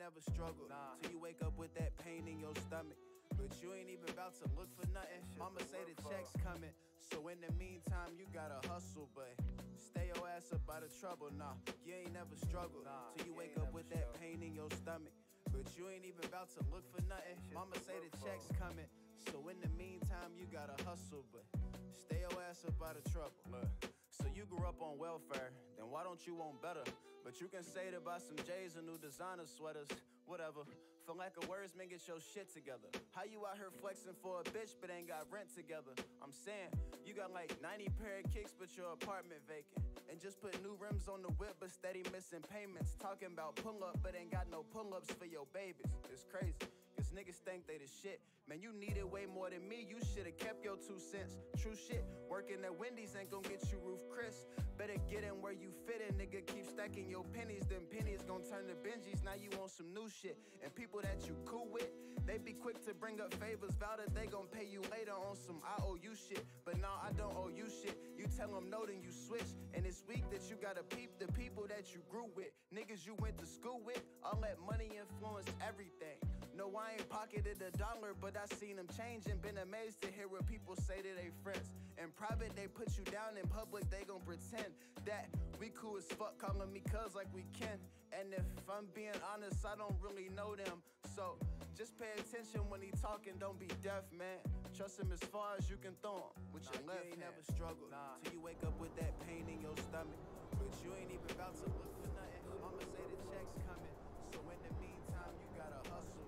never struggled till you wake up with that pain in your stomach. But you ain't even about to look for nothing. Mama say the check's coming, so in the meantime you gotta hustle. But stay your ass up out of trouble. Nah, you ain't never struggled till you wake up with that pain in your stomach. But you ain't even about to look for nothing. Mama say the check's coming, so in the meantime you gotta hustle. But stay your ass up out of trouble. Look. So you grew up on welfare, then why don't you want better? But you can say to buy some J's or new designer sweaters, whatever. For lack of words, man, get your shit together. How you out here flexing for a bitch but ain't got rent together? I'm saying, you got like 90 pair of kicks but your apartment vacant. And just put new rims on the whip but steady missing payments. Talking about pull up but ain't got no pull-ups for your babies. It's crazy. Cause niggas think they the shit. Man, you need it way more than me. You should've kept your 2 cents. True shit. Working at Wendy's ain't gon' get you roof Chris. Better get in where you fit in, nigga. Keep stacking your pennies. Them pennies gon' turn to Benjis. Now you want some new shit. And people that you cool with, they be quick to bring up favors. Vow that they gon' pay you later on some I owe you shit. But nah, I don't owe you shit. You tell them no, then you switch. And it's weak that you gotta peep the people that you grew with. Niggas you went to school with. All that money influenced everything. No, I ain't pocketed a dollar, but I seen them change and been amazed to hear what people say to they friends. In private, they put you down. In public, they gon' pretend that we cool as fuck, calling me cuz like we can. And if I'm being honest, I don't really know them. So just pay attention when he talking, don't be deaf, man. Trust him as far as you can throw him with your left hand. You ain't never struggled till you wake up with that pain in your stomach. But you ain't even about to look for nothing. I'ma say the check's coming, so in the meantime, you gotta hustle.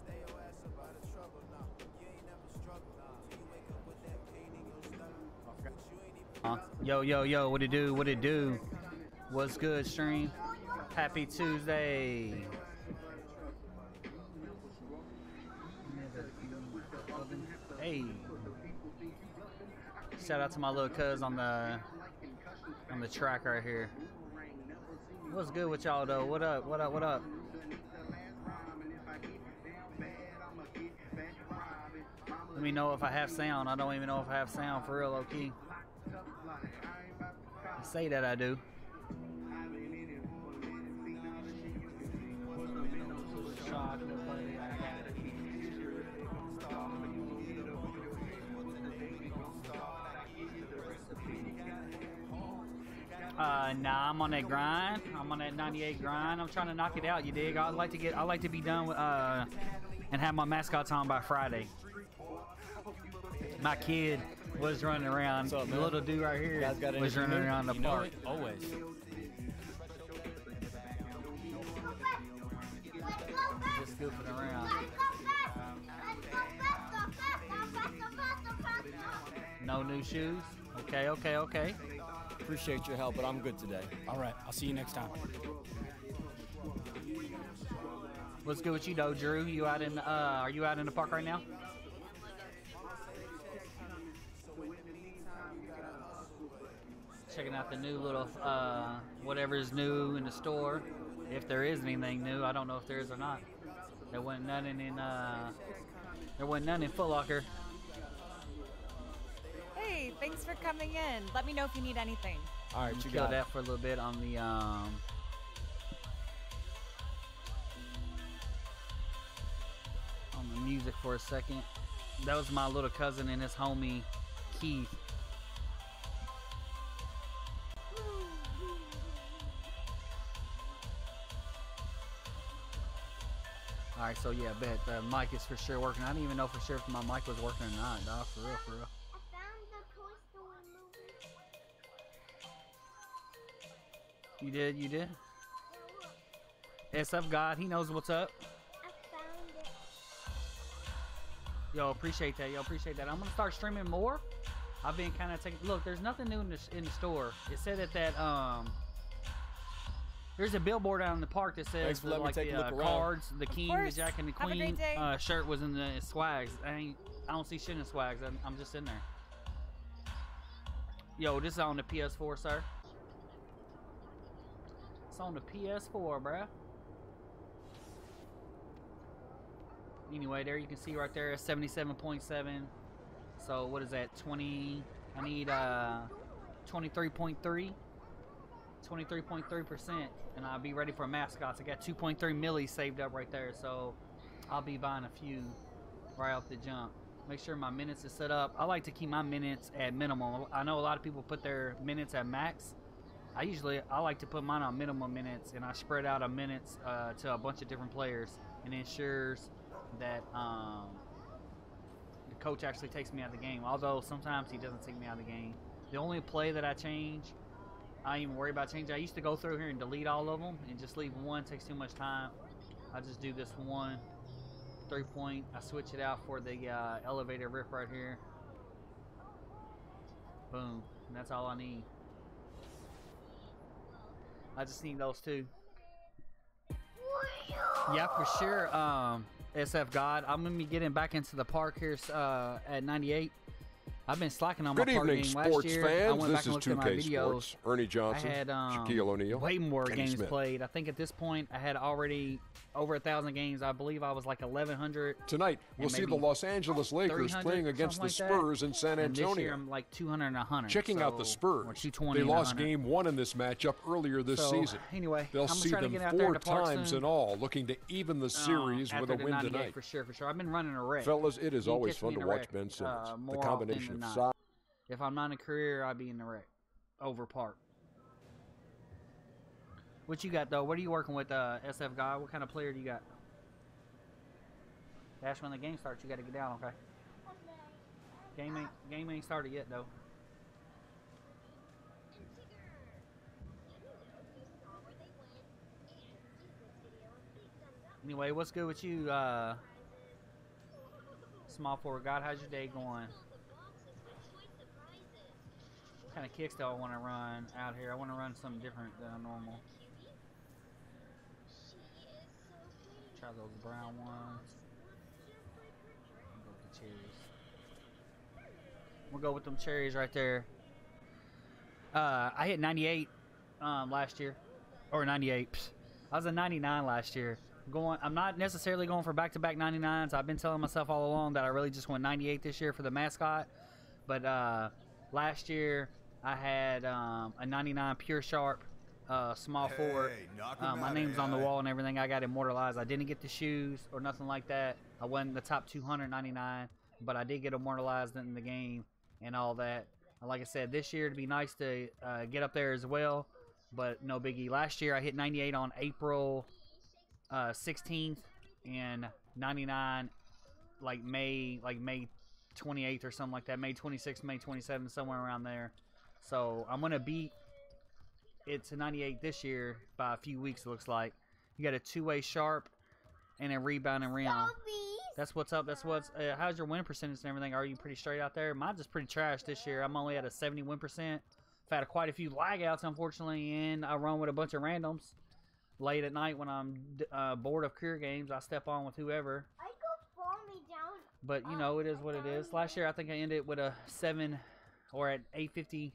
Stay your ass up out of trouble now. You ain't never struggled till you wake up with that pain in your stomach. But you ain't even Yo, what it do? What it do? What's good, stream? Happy Tuesday. Hey. Shout out to my little cuz on the track right here. What's good with y'all though? What up? What up? What up? Let me know if I have sound. I don't even know if I have sound for real, low key. I say that I do. Nah, I'm on that grind. I'm on that 98 grind. I'm trying to knock it out. You dig? I like to be done with and have my mascots on by Friday. My kid was running around. What's up, the little dude right here was running around the park. Always. Just goofing around. No new shoes? Okay. Appreciate your help, but I'm good today. All right, I'll see you next time. What's good with you though, Drew? You out in are you out in the park right now? Checking out the new little whatever is new in the store. If there is anything new, I don't know if there is or not. There wasn't none in Foot Locker. Hey, thanks for coming in. Let me know if you need anything. All right, you Kill got that it. for a little bit on the music for a second. That was my little cousin and his homie Keith. All right, so yeah, bet the mic is for sure working. I didn't even know for sure if my mic was working or not, dog. For real, for real. I found the Toy Story movie. You did? You did? SF God, he knows what's up. I found it. Yo, appreciate that. Yo, appreciate that. I'm gonna start streaming more. I've been kind of taking. Look, there's nothing new in the store. It said that there's a billboard out in the park that says Thanks for letting me take a look around. cards, the King, the course. Jack, and the Have a Queen great day. shirt was in the swags. I don't see shit in swags. I'm just in there. Yo, this is on the PS4, sir. It's on the PS4, bruh. Anyway, there you can see right there, 77.7. So what is that? 20? I need 23.3. 23.3%, and I'll be ready for mascots. I got 2.3 millis saved up right there, so I'll be buying a few right off the jump. Make sure my minutes is set up. I like to keep my minutes at minimum. I know a lot of people put their minutes at max. I like to put mine on minimum minutes, and I spread out a minutes to a bunch of different players, and ensures that the coach actually takes me out of the game. Although sometimes he doesn't take me out of the game. The only play that I change, I don't even worry about changing. I used to go through here and delete all of them and just leave one. It takes too much time. I just do this one 3-point. I switch it out for the elevator rip right here. Boom. And that's all I need. I just need those two. Yeah, for sure. SF God, I'm gonna be getting back into the park here at 98. I've been slacking on my park game last year. I went back and looked at my videos. Ernie Johnson, I had Shaquille O'Neal, way more Kenny games Smith. played. I think at this point I had already over 1,000 games. I believe I was like 1,100. Tonight, we'll see the Los Angeles Lakers playing against the Spurs in San And this year Antonio. I'm like 200 and 100. Checking out the or Spurs, 220 they and lost 100. game 1 in this matchup earlier this season. Anyway, They'll I'm see trying them to get out there 4 at the park times soon. in all, looking to even the series with After a the win 98 tonight. for sure. I've been running a wreck. Fellas, it is You always catch fun me to in a watch wreck, Ben Simmons. more The often combination than of not. size. If I'm not in a career, I'd be in the wreck. Over park. What you got though? What are you working with, SF guy? What kind of player do you got? Dash, when the game starts, you got to get down, okay? Game ain't started yet though. Anyway, what's good with you, small forward God? How's your day going? What kind of kicks do I want to run out here? I want to run something different than normal. Try those brown ones. Go with the cherries. We'll go with them cherries right there. I hit 98 last year, or 98. Psst. I was a 99 last year. I'm not necessarily going for back-to-back 99s. I've been telling myself all along that I really just went 98 this year for the mascot. But last year I had a 99 pure sharp small forward. My name's on the wall and everything. I got immortalized. I didn't get the shoes or nothing like that. I wasn't the top 299, but I did get immortalized in the game and all that. Like I said, this year it'd be nice to get up there as well, but no biggie. Last year I hit 98 on April 16th and 99 like May 28th or something like that. May 26th, May 27th, somewhere around there. So I'm gonna beat it to 98 this year by a few weeks. It looks like you got a two-way sharp and a rebound and rim. That's what's up. That's what's. How's your win percentage and everything? Are you pretty straight out there? Mine's just pretty trash this year. I'm only at a 70 win percent. I've had quite a few lag outs, unfortunately, and I run with a bunch of randoms. Late at night when I'm bored of career games, I step on with whoever. I go fall me down. But you know, it is what it is. Last year I think I ended with a 7 or at 850,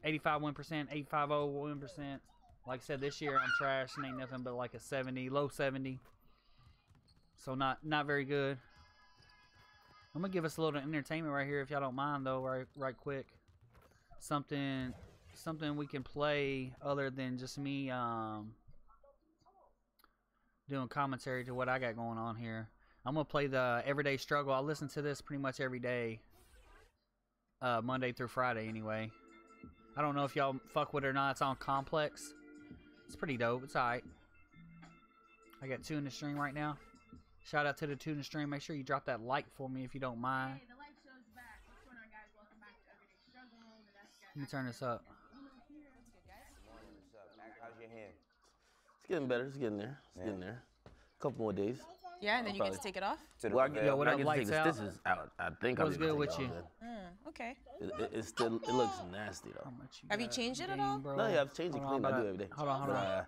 85 win percent, 850 win percent. Like I said, this year I'm trash and ain't nothing but like a 70, low 70. So not very good. I'm gonna give us a little entertainment right here if y'all don't mind though, right quick. Something we can play other than just me doing commentary to what I got going on here. I'm gonna play the Everyday Struggle. I listen to this pretty much every day, Monday through Friday anyway. I don't know if y'all fuck with it or not. It's on Complex. It's pretty dope. It's alright. I got 2 in the stream right now. Shout out to the 2 in the stream. Make sure you drop that like for me if you don't mind. Hey, the live show's back. What's going on, guys? Welcome back to Everyday Struggle. The next guy. Let me turn this up. How's your hand? It's getting better. It's getting there. It's getting there. A couple more days. Yeah, and then you get to take it off? Well, I get, Yo, what I up, get to take lights the out? stitches out. I think What's I'm good with you? Okay. It's still, it looks nasty though. How much Have you got changed it in at the all? game, bro? No, yeah, I've changed it Hold on, clean. I I'm do about every day. to- Hold on.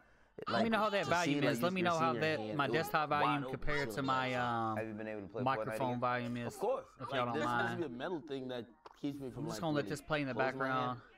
Let me know how that to see, volume like, is. Let me know how that my it desktop was volume wide compared open, to my Have you been able to play Fortnite microphone again? volume is. Of course. If y'all don't there's supposed to mind. be a metal thing that keeps me from I'm just like gonna let really this play in the closing my hand. background.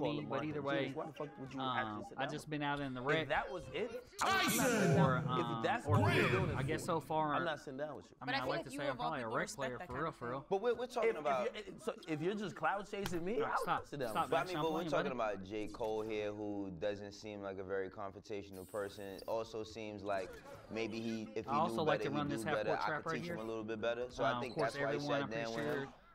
call me, him but Martin either James. way, Why the fuck would you actually sit I down just with been out in the him? wreck. If that was it, I'm not sitting Or, down. If that's or all you're doing it I guess for, so far. I'm not sitting down with you. I But mean, I I feel like like to you say I'm of all probably a people rec respect player that for kind real, of for real. thing. But we're talking about. If you're just cloud chasing me, I'll Stop. sit down. Stop. But I mean, Stop but we're playing, talking buddy. about J. Cole here, who doesn't seem like a very confrontational person. Also seems like maybe if he I also knew like better, to run he'd this do half-court better. I trap could right teach him here. a little bit better. So I Of think course, that's why he everyone, sat I'm pretty down with sure, him.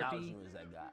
therapy. Acknowledgement is that guy.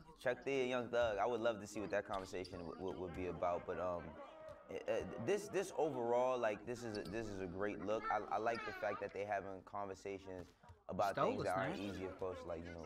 Chuck D and Young Thug. I would love to see what that conversation would be about. But this overall, like, this is a great look. I like the fact that they're having conversations about things that aren't easy, of course, like, you know,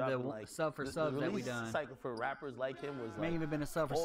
one of the dropping, like, sub for the subs that we release done. cycle for rappers like him was May like even been a sub for all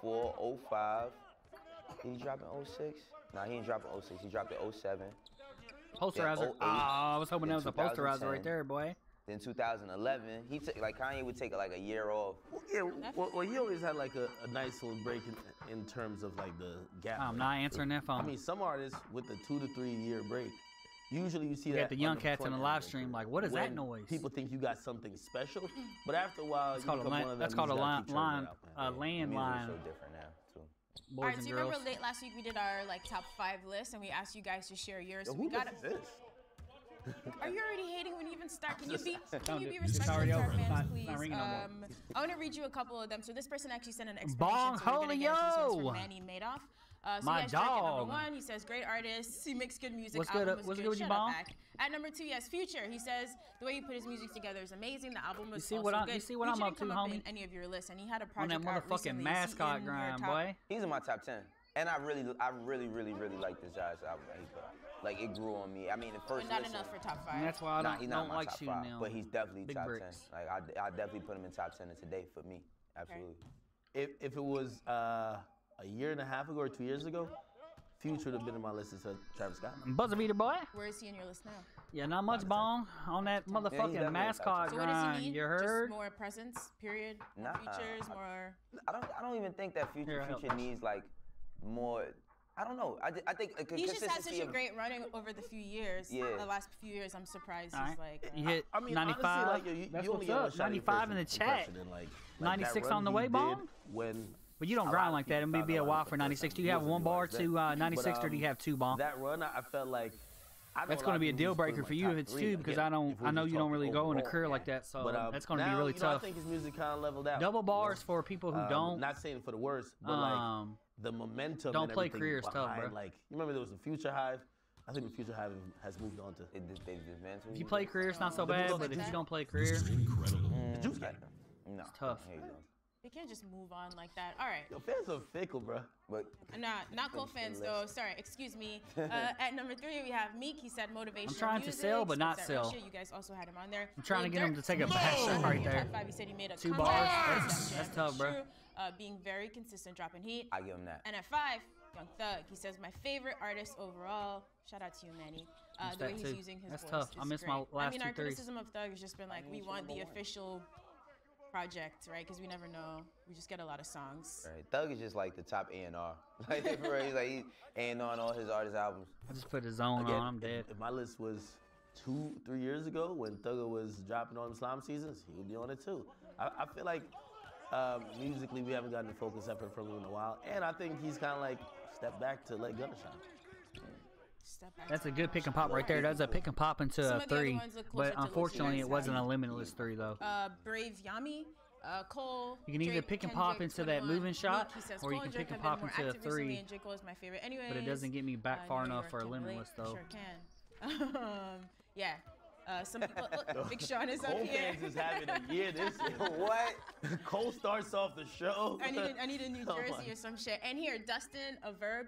04, 05. Did he drop in 06? Nah, he didn't drop in 06. He dropped in 07. Posterizer. 08, I was hoping that was a posterizer 2010. right there, boy. Then 2011, he took like Kanye would take like a year off. Yeah, well, he always had like a nice little break in terms of like the gap. I'm not answering that phone. I mean, some artists with a 2 to 3 year break, usually you see We that. got the young on cats in front the end live record stream like, what is that when noise? People think you got something special, but after a while, That's you called a become lan- one of them. that's you called a just gotta line, keep churning line, it out, man. landline. Music's so different now too. Boys All right, and so you girls. remember late last week we did our like top 5 list and we asked you guys to share yours. Yo, So who we got is this? Are you already hating when you even start? Can you be It's respectful already to our over. It's fans, not please? ringing no more. I want to read you a couple of them. So this person actually sent an explanation. Bong so we're gonna get into this one's Holio. from Manny Madoff. So My he has Drake at dog. number 1. He says great artist. He makes good music. What's album good? was What's good. good with you, Shut up, Bong? Mac. At number 2, he has Future. He says the way he put his music together is amazing. The album was see also what I'm- good. you see what Future I'm didn't up to, come up homie? in any of your lists, and he had a On that project out motherfucking recently. Mascot in your grind, top- boy. He's in my top 10. And I really like this guy's album that he put out. Like, it grew on me. I mean, the first But not listen, enough for top 5. And that's why I nah, don't, he's not don't my like top shooting 5, them. but he's definitely Big top bricks. 10. Like, I definitely put him in top 10 today for me. Absolutely. If it was a year and a half ago or 2 years ago, Future would have been in my list instead of Travis Scott. Buzzer beater, boy. Where is he in your list now? Yeah, not much Bong on that motherfucking definitely Mascot So what does he grind. need? You heard? Just more presence, period. Nah, Features, more. I don't even think that Here, help Future us. needs like more. I don't know. I think He just had consistency such a of- great running over the few years. Yeah. The last few years, I'm surprised All he's right. like. You hit I mean, 95. honestly, like, you That's only what's get one up. shot at your 95 in the first chat. impression, and, like 96 that on the run way, he did Bong? when But you don't a lot grind of like that. It people may found be a out while about for the first 96. Do time. you have He one wasn't bar doing to that. 96, But, or do you have 2, Bong? That run, I felt like I know That's a going lot to be a of deal people just breaker put for him in you my if it's top 2, three. because Again, I if we're know just you don't talking really go in a overall. career like that. So But, that's going to be now, really I tough. think his music kind of leveled out. Double you know? bars for people who don't. Not saying for the worst, but like the momentum. don't and play everything career is tough, behind, bro. Like you remember there was the Future Hive. I think the Future Hive has moved on to. They dismantled. If you play career, it's not so The bad. people But like if you that? don't play career, The Juice Gang. No, it's tough. Here you go. They can't just move on like that. All right. Yo, fans are fickle, bro. But Not cool fans though. Sorry, excuse me. At number 3 we have Meek. He said motivation. I'm trying to sell, but not sell. You guys also had him on there. I'm trying to Lil get him Durk, to take a he back said shot right in your there. top 5, he said he made a 2 comeback. bars. That's tough, bro. True. Being very consistent, dropping heat. I give him that. And at 5, Young Thug. He says my favorite artist overall. Shout out to you, Manny. That's The way that he's too. using his That's voice tough. is I missed great. my last I mean, 2 our threes. criticism of Thug has just been like, we want the official project, right? Because we never know. We just get a lot of songs. Right. Thug is just like the top A&R. Like, for real, he's like he's A&R on all his artist albums. I just put the zone Again, on. I'm dead. If my list was 2-3 years ago when Thugger was dropping on Islam seasons, he would be on it too. I feel like musically we haven't gotten the focus effort from him in a while, and I think he's kind of like stepped back to let Gunna shine. Step back. That's a good pick and pop right there. That's a pick and pop into Some a of the other 3. ones look closer But to unfortunately, listeners. it wasn't a limitless 3 though. Brave Yami, Cole. You can either Drake, pick and pop Kendrick, into that 21, moving shot, Meek, he says or you Cole can and Drake pick and have pop been more into a active recently, 3. and J. Cole is my favorite. Anyways, But it doesn't get me back far New enough York for a can relate. limitless though. Sure can. Yeah. Some people. Look, Big Sean is up Cole here. fans is having a year this year. What? Cole starts off the show. I need a New Oh Jersey my. or some shit. And here, Dustin, a verb,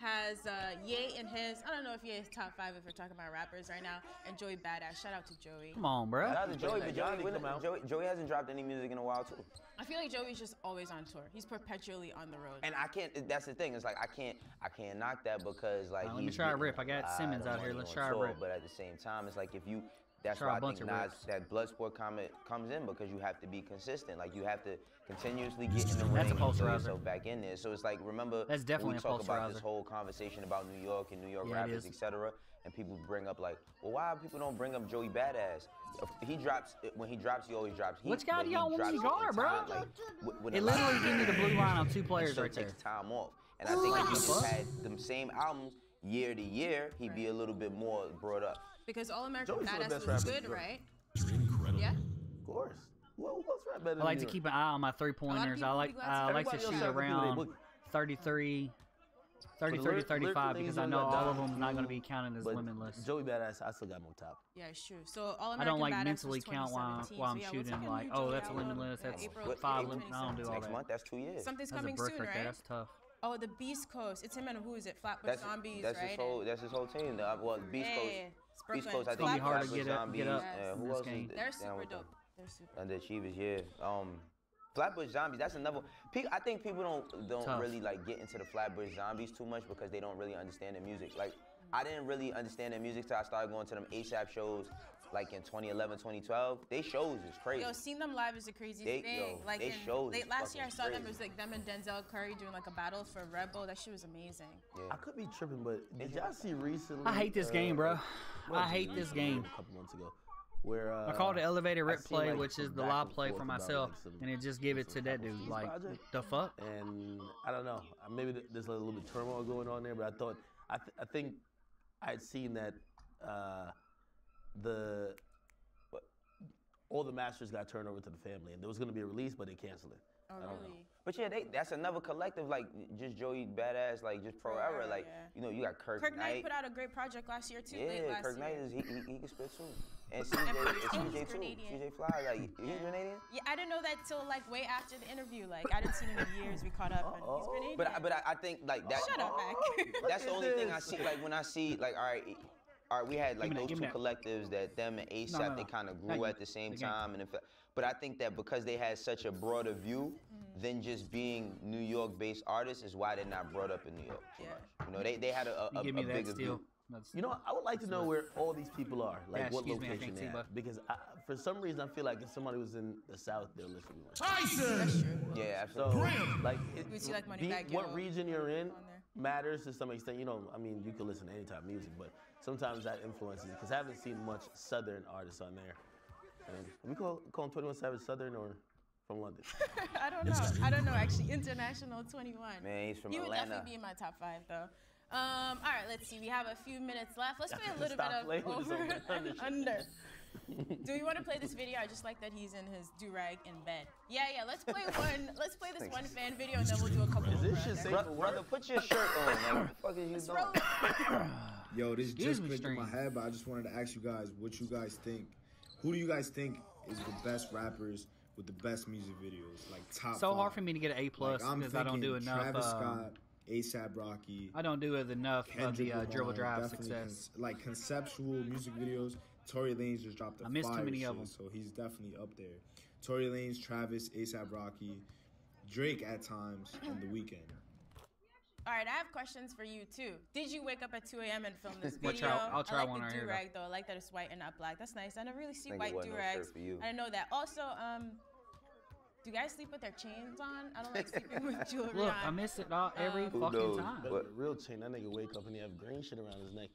has Ye in his. I don't know if Ye is top 5 if we're talking about rappers right now. And Joey Badass. Shout out to Joey. Come on, bro. Shout out to Joey, but Johnny come out. Joey hasn't dropped any music in a while too. I feel like Joey's just always on tour. He's perpetually on the road. And I can't. That's the thing. It's like I can't knock that because like. Let me he's try a getting rip. I got lot Simmons of out here. money Let's on try a tour, rip. But at the same time, it's like if you. That's Try a why I bunch think of Nas, rips. that Bloodsport comment comes in because you have to be consistent. Like you have to continuously get in the That's a ring and throw posterizer. yourself back in there. So it's like remember That's definitely when we a talk about this posterizer. whole conversation about New York and New York Yeah, it rappers, is. etc. And people bring up like, well, why people don't bring up Joey Badass? He drops when he drops, he always drops. Which guy but do he y'all want drops you are, in bro? time, like, when It a lot of literally gave me the blue line on 2 he players still right there. takes time off. And I think if he the just fuck? had them same albums year to year, he'd be a little bit more brought up. Because All American Joey's still the Badass best was rapper in good, New York. right? Yeah. Of course. Well, what's rap better I like to than keep an eye on my 3-pointers. people I like be glad to- to Everybody else shoot have to do their around book. 33 to lyrical 35 things, because you I don't know got all of Dom, them not going to Drew, be counted as but limitless. Joey Badass, I still got him on top. Yeah, it's true. So All American I don't like Badass mentally was count while 2017. I'm So yeah, shooting we're like, talking oh, new that's Joey album. limitless. Yeah, That's April 5 8, limit. I don't do all Next that. month, that's 2 years. Something's That's a coming brick soon, right there. right? That's tough. Oh, the Beast Coast. It's him and who is it? Flatbush Zombies, that's right? That's his whole team. Well, Beast Coast. Yeah, it's Beast Brooklyn. Coast, I It's think gonna be hard to Flatbush get up Zombies, in who this else is game. They're down super with them? dope. They're super. Underachievers, yeah. Flatbush Zombies, that's another. I think people don't Tough. really like get into the Flatbush Zombies too much because they don't really understand their music. Like I didn't really understand their music till I started going to them ASAP shows, like in 2011, 2012. They shows is crazy. Yo, seeing them live is the craziest They- thing. yo, Like they shows is last year, I fucking saw them. It crazy. was like them and Denzel Curry doing like a battle for Red Bull. That shit was amazing. Yeah. I could be tripping, but did y'all see recently? I hate this game, bro. what I was it hate this recently? game. A couple months ago, where I called it elevator I rip seen, play, like, which is some the back live and play forth for about, myself, like, some- and it just give it to some that Apple dude. Seeds Like, project. the fuck? And I don't know. Maybe there's a little bit of turmoil going on there, but I thought I think I had seen that all the masters got turned over to the family, and there was gonna be a release, but they canceled it. Oh, I don't know. really? But yeah, that's another collective, like just Joey Badass, like just Pro Era, like you know, you got Kirk Knight put out a great project last year too. late Yeah, last Kirk year. He can spit too. And CJ too. CJ Fly, like he's Grenadian. Yeah, I didn't know that till like way after the interview. Like I didn't see him in years. We caught up, and he's Grenadian. But I think like that. Shut up, Mac. That's the only thing I see. Like when I see like all right, we had like those two collectives that them and ASAP they kind of grew at the same time, and but I think that because they had such a broader view than just being New York-based artists is why they're not brought up in New York too much. You know, they had a bigger view. You know, I would like to know where all these people are, like what location they're at. Because for some reason, I feel like if somebody was in the South, they're listening. Tyson! That's true. Yeah, absolutely. So, like, what Moneybagg region you're in matters to some extent. You know, I mean, you can listen to any type of music, but sometimes that influences it. Because I haven't seen much Southern artists on there. And we call him 21 Savage Southern or from London? I don't know. I don't know, actually. International 21. Man, he's from He would Atlanta. definitely be in my top 5, though. All right, let's see. We have a few minutes left. Let's play a little bit of over and under. Do you want to play this video? I just like that he's in his do-rag in bed. Yeah. Let's play one. Let's play this one fan video, and then we'll do a couple. Is this shit safe for Brother, put your shirt on. Like, what the fuck is you doing? Yo, this just clicked in my head, but I just wanted to ask you guys what you guys think. Who do you guys think is the best rappers with the best music videos? Like top. So 5. hard for me to get an A+ because I don't do enough. Travis Scott, ASAP Rocky. I don't do enough of the Dribble Drive success. Like conceptual music videos. Tory Lanez just dropped a I missed fire too many shit, of them. so he's definitely up there. Tory Lanez, Travis, ASAP Rocky, Drake at times, and The Weeknd. All right, I have questions for you too. Did you wake up at 2 a.m. and film this video? I'll try one I like right the here. do-rag though. I like that it's white and not black. That's nice. I don't really see Think white it wasn't no do-rags. shirt for you. I didn't know that. Also, do guys sleep with their chains on? I don't like sleeping with jewelry Look, on. I miss it every Who fucking knows? time. But the real chain, that nigga wake up and he have green shit around his neck.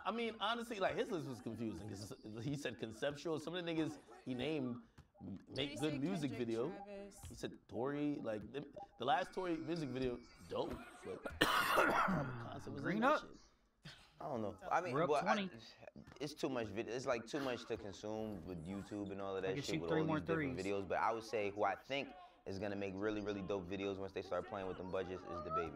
I mean, honestly, like his list was confusing because he said conceptual. Some of the niggas he named make good music Kendrick, video. Travis? He said Tory, like the last Tory music video, dope. But concept was Green that up. shit. I don't know. I mean, We're up well, 20. it's too much video. It's like too much to consume with YouTube and all of that can shit shoot with 3 all more these different threes. videos. But I would say who I think is gonna make really, really dope videos once they start playing with them budgets is the baby,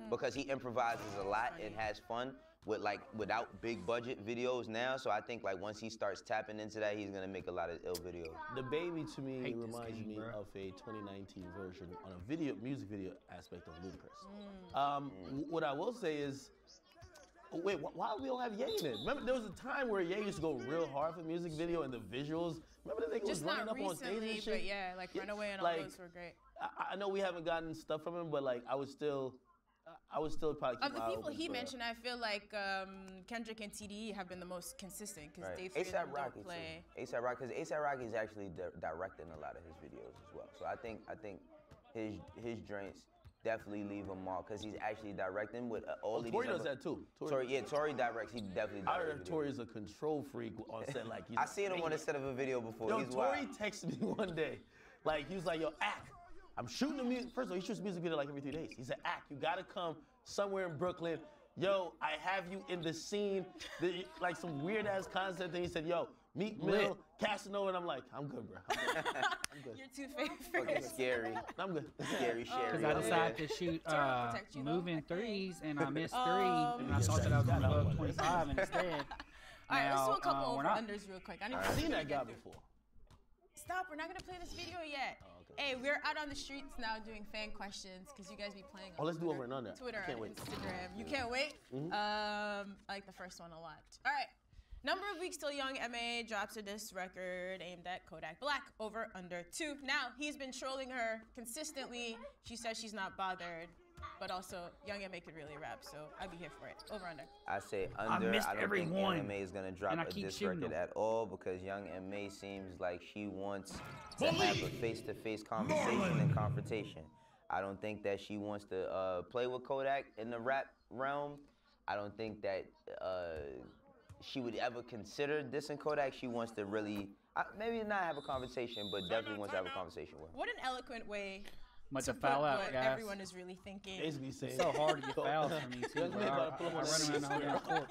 because he improvises a lot and has fun with without big budget videos now. So I think like once he starts tapping into that, he's gonna make a lot of ill videos. The baby to me Hate this reminds game, me bro. of a 2019 version on a music video aspect of Ludacris. What I will say is, wait, why we don't have Ye in it? Remember there was a time where Ye used to go real hard for music video and the visuals. Remember the nigga was Just running not up on stage recently, and shit? but yeah, like Runaway and all like, those were great. I know we haven't gotten stuff from him, but like I would still probably keep Of the my eye people open he for that. mentioned, I feel like Kendrick and TDE have been the most consistent because they figured ASAP them Rocky don't play. too. ASAP Rocky, because ASAP Rocky is actually directing a lot of his videos as well. So I think his joints definitely leave a mark because he's actually directing with all of these. Tory does other- that too. Tory directs. He definitely I directs. heard Tory's a control freak on set. Like I seen him on a set of a video before. Yo, He's Tory wild. texted me one day, like he was like, "Yo, act. I'm shooting a music. First of all, he shoots a music video like every 3 days. He said, act. You gotta come somewhere in Brooklyn. Yo, I have you in the scene. Like some weird ass concept thing. He said, yo, Meek Mill, Casanova, and I'm like, I'm good, bro. I'm good. Your two favorites. Fucking scary. I'm good. Scary Sherry. Because I over decided there. to shoot protect you, though. moving threes, and I missed 3, and I thought that I was going to go 25 instead. All right, let's do a couple we're over not. unders real quick. I need I've to seen that guy get through. before. Stop, we're not gonna play this video yet. Hey, we're out on the streets now doing fan questions because you guys be playing on Oh, let's do Twitter, over and under. Twitter I can't and wait. Instagram. You can't wait? I like the first one a lot. All right. Number of weeks till Young M.A. drops a diss record aimed at Kodak Black, over under 2. Now, he's been trolling her consistently. She says she's not bothered, but also Young M.A. could really rap, so I'd be here for it. Over under. I say under. missed I don't every think one, Young M.A. is gonna drop and I a keep diss shooting record them. at all because Young M.A. seems like she wants to have a face-to-face conversation and confrontation. I don't think that she wants to play with Kodak in the rap realm. I don't think that she would ever consider dissing Kodak. She wants to really, maybe not have a conversation, but definitely wants to have a conversation with him. What an eloquent way But to to foul put out, what guys. everyone is really thinking. Basically saying It's so hard to get fouls from me too. Young bro. man I about to pull up on run the around the whole damn court.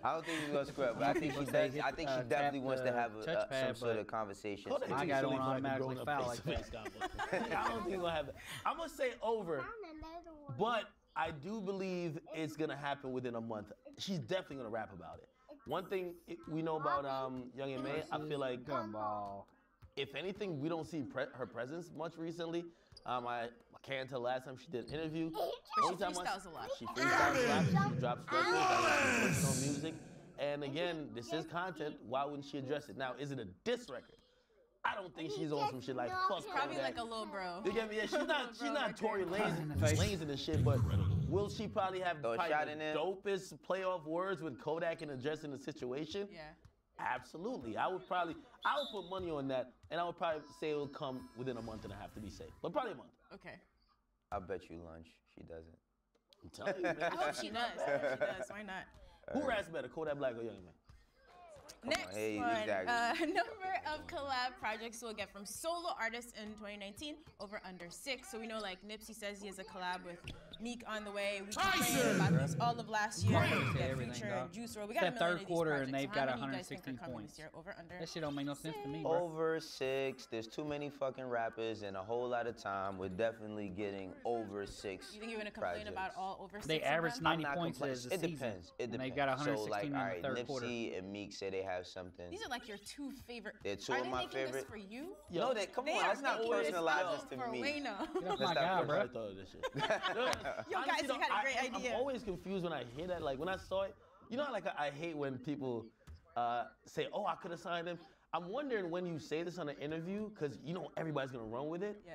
I don't think he's gonna scrub, but I think she Say does. hit, I think she tap definitely wants to the have some touchpad, sort but of conversation. Kodak My too guy silly don't for like automatically a foul grown-up like face-to-face combo. I don't think he's gonna have that. I'm gonna say over, but I do believe it's gonna happen within a month. She's definitely gonna rap about it. One thing we know about Young and May, I feel like if anything, we don't see her presence much recently. I can't tell last time she did an interview. But she freestyles a lot. She freestyles a lot. She drops records. She's on music. And again, this is content. Why wouldn't she address it? Now, is it a diss record? I don't think she's on some shit like fuck Probably Kodak. like a little bro. You get me? Yeah, she's not Tory Lanez and shit, but will she probably have Throw a probably shot the in there. dopest playoff words with Kodak and addressing the situation? Yeah. Absolutely. I would put money on that, and I would probably say it will come within a month and a half to be safe, but probably a month. Okay. I bet you lunch. She doesn't. I'm telling you, man. I hope she does. I hope she does. Why not? Who raps better, Kodak Black or Young Man? Next Hey, one, exactly. number of collab projects we'll get from solo artists in 2019, over under 6. So we know like Nipsey says he has a collab with Meek on the way. We complained about this all of last year. We get everything, Future dog. and Juice WRLD. We It's got a that million third of these quarter projects. and they've How got many you guys think are 116 coming points. this year? Over under That shit don't make no sense to me, bro. Over 6. There's too many fucking rappers and a whole lot of time. We're definitely getting over 6. You think you're gonna complain about all over 6? They of average them? 90 I'm not points complaining. as a It season. depends. It And depends. they've got So 116 like, in all the right, third quarter. Nipsey and Meek say they have something. These are like your 2 favorite. They're 2 Are of they my making this favorite. for you? No, that come They on. are Let's not making this personalize this for to me. Wayno. Get off Let's my not guy, bro. I thought of this shit. Yo, guys, Honestly, you had a great idea. I'm always confused when I hear that. Like when I saw it, you know, like I hate when people say, "Oh, I could have signed him." I'm wondering when you say this on an interview, because you know everybody's gonna run with it. Yeah.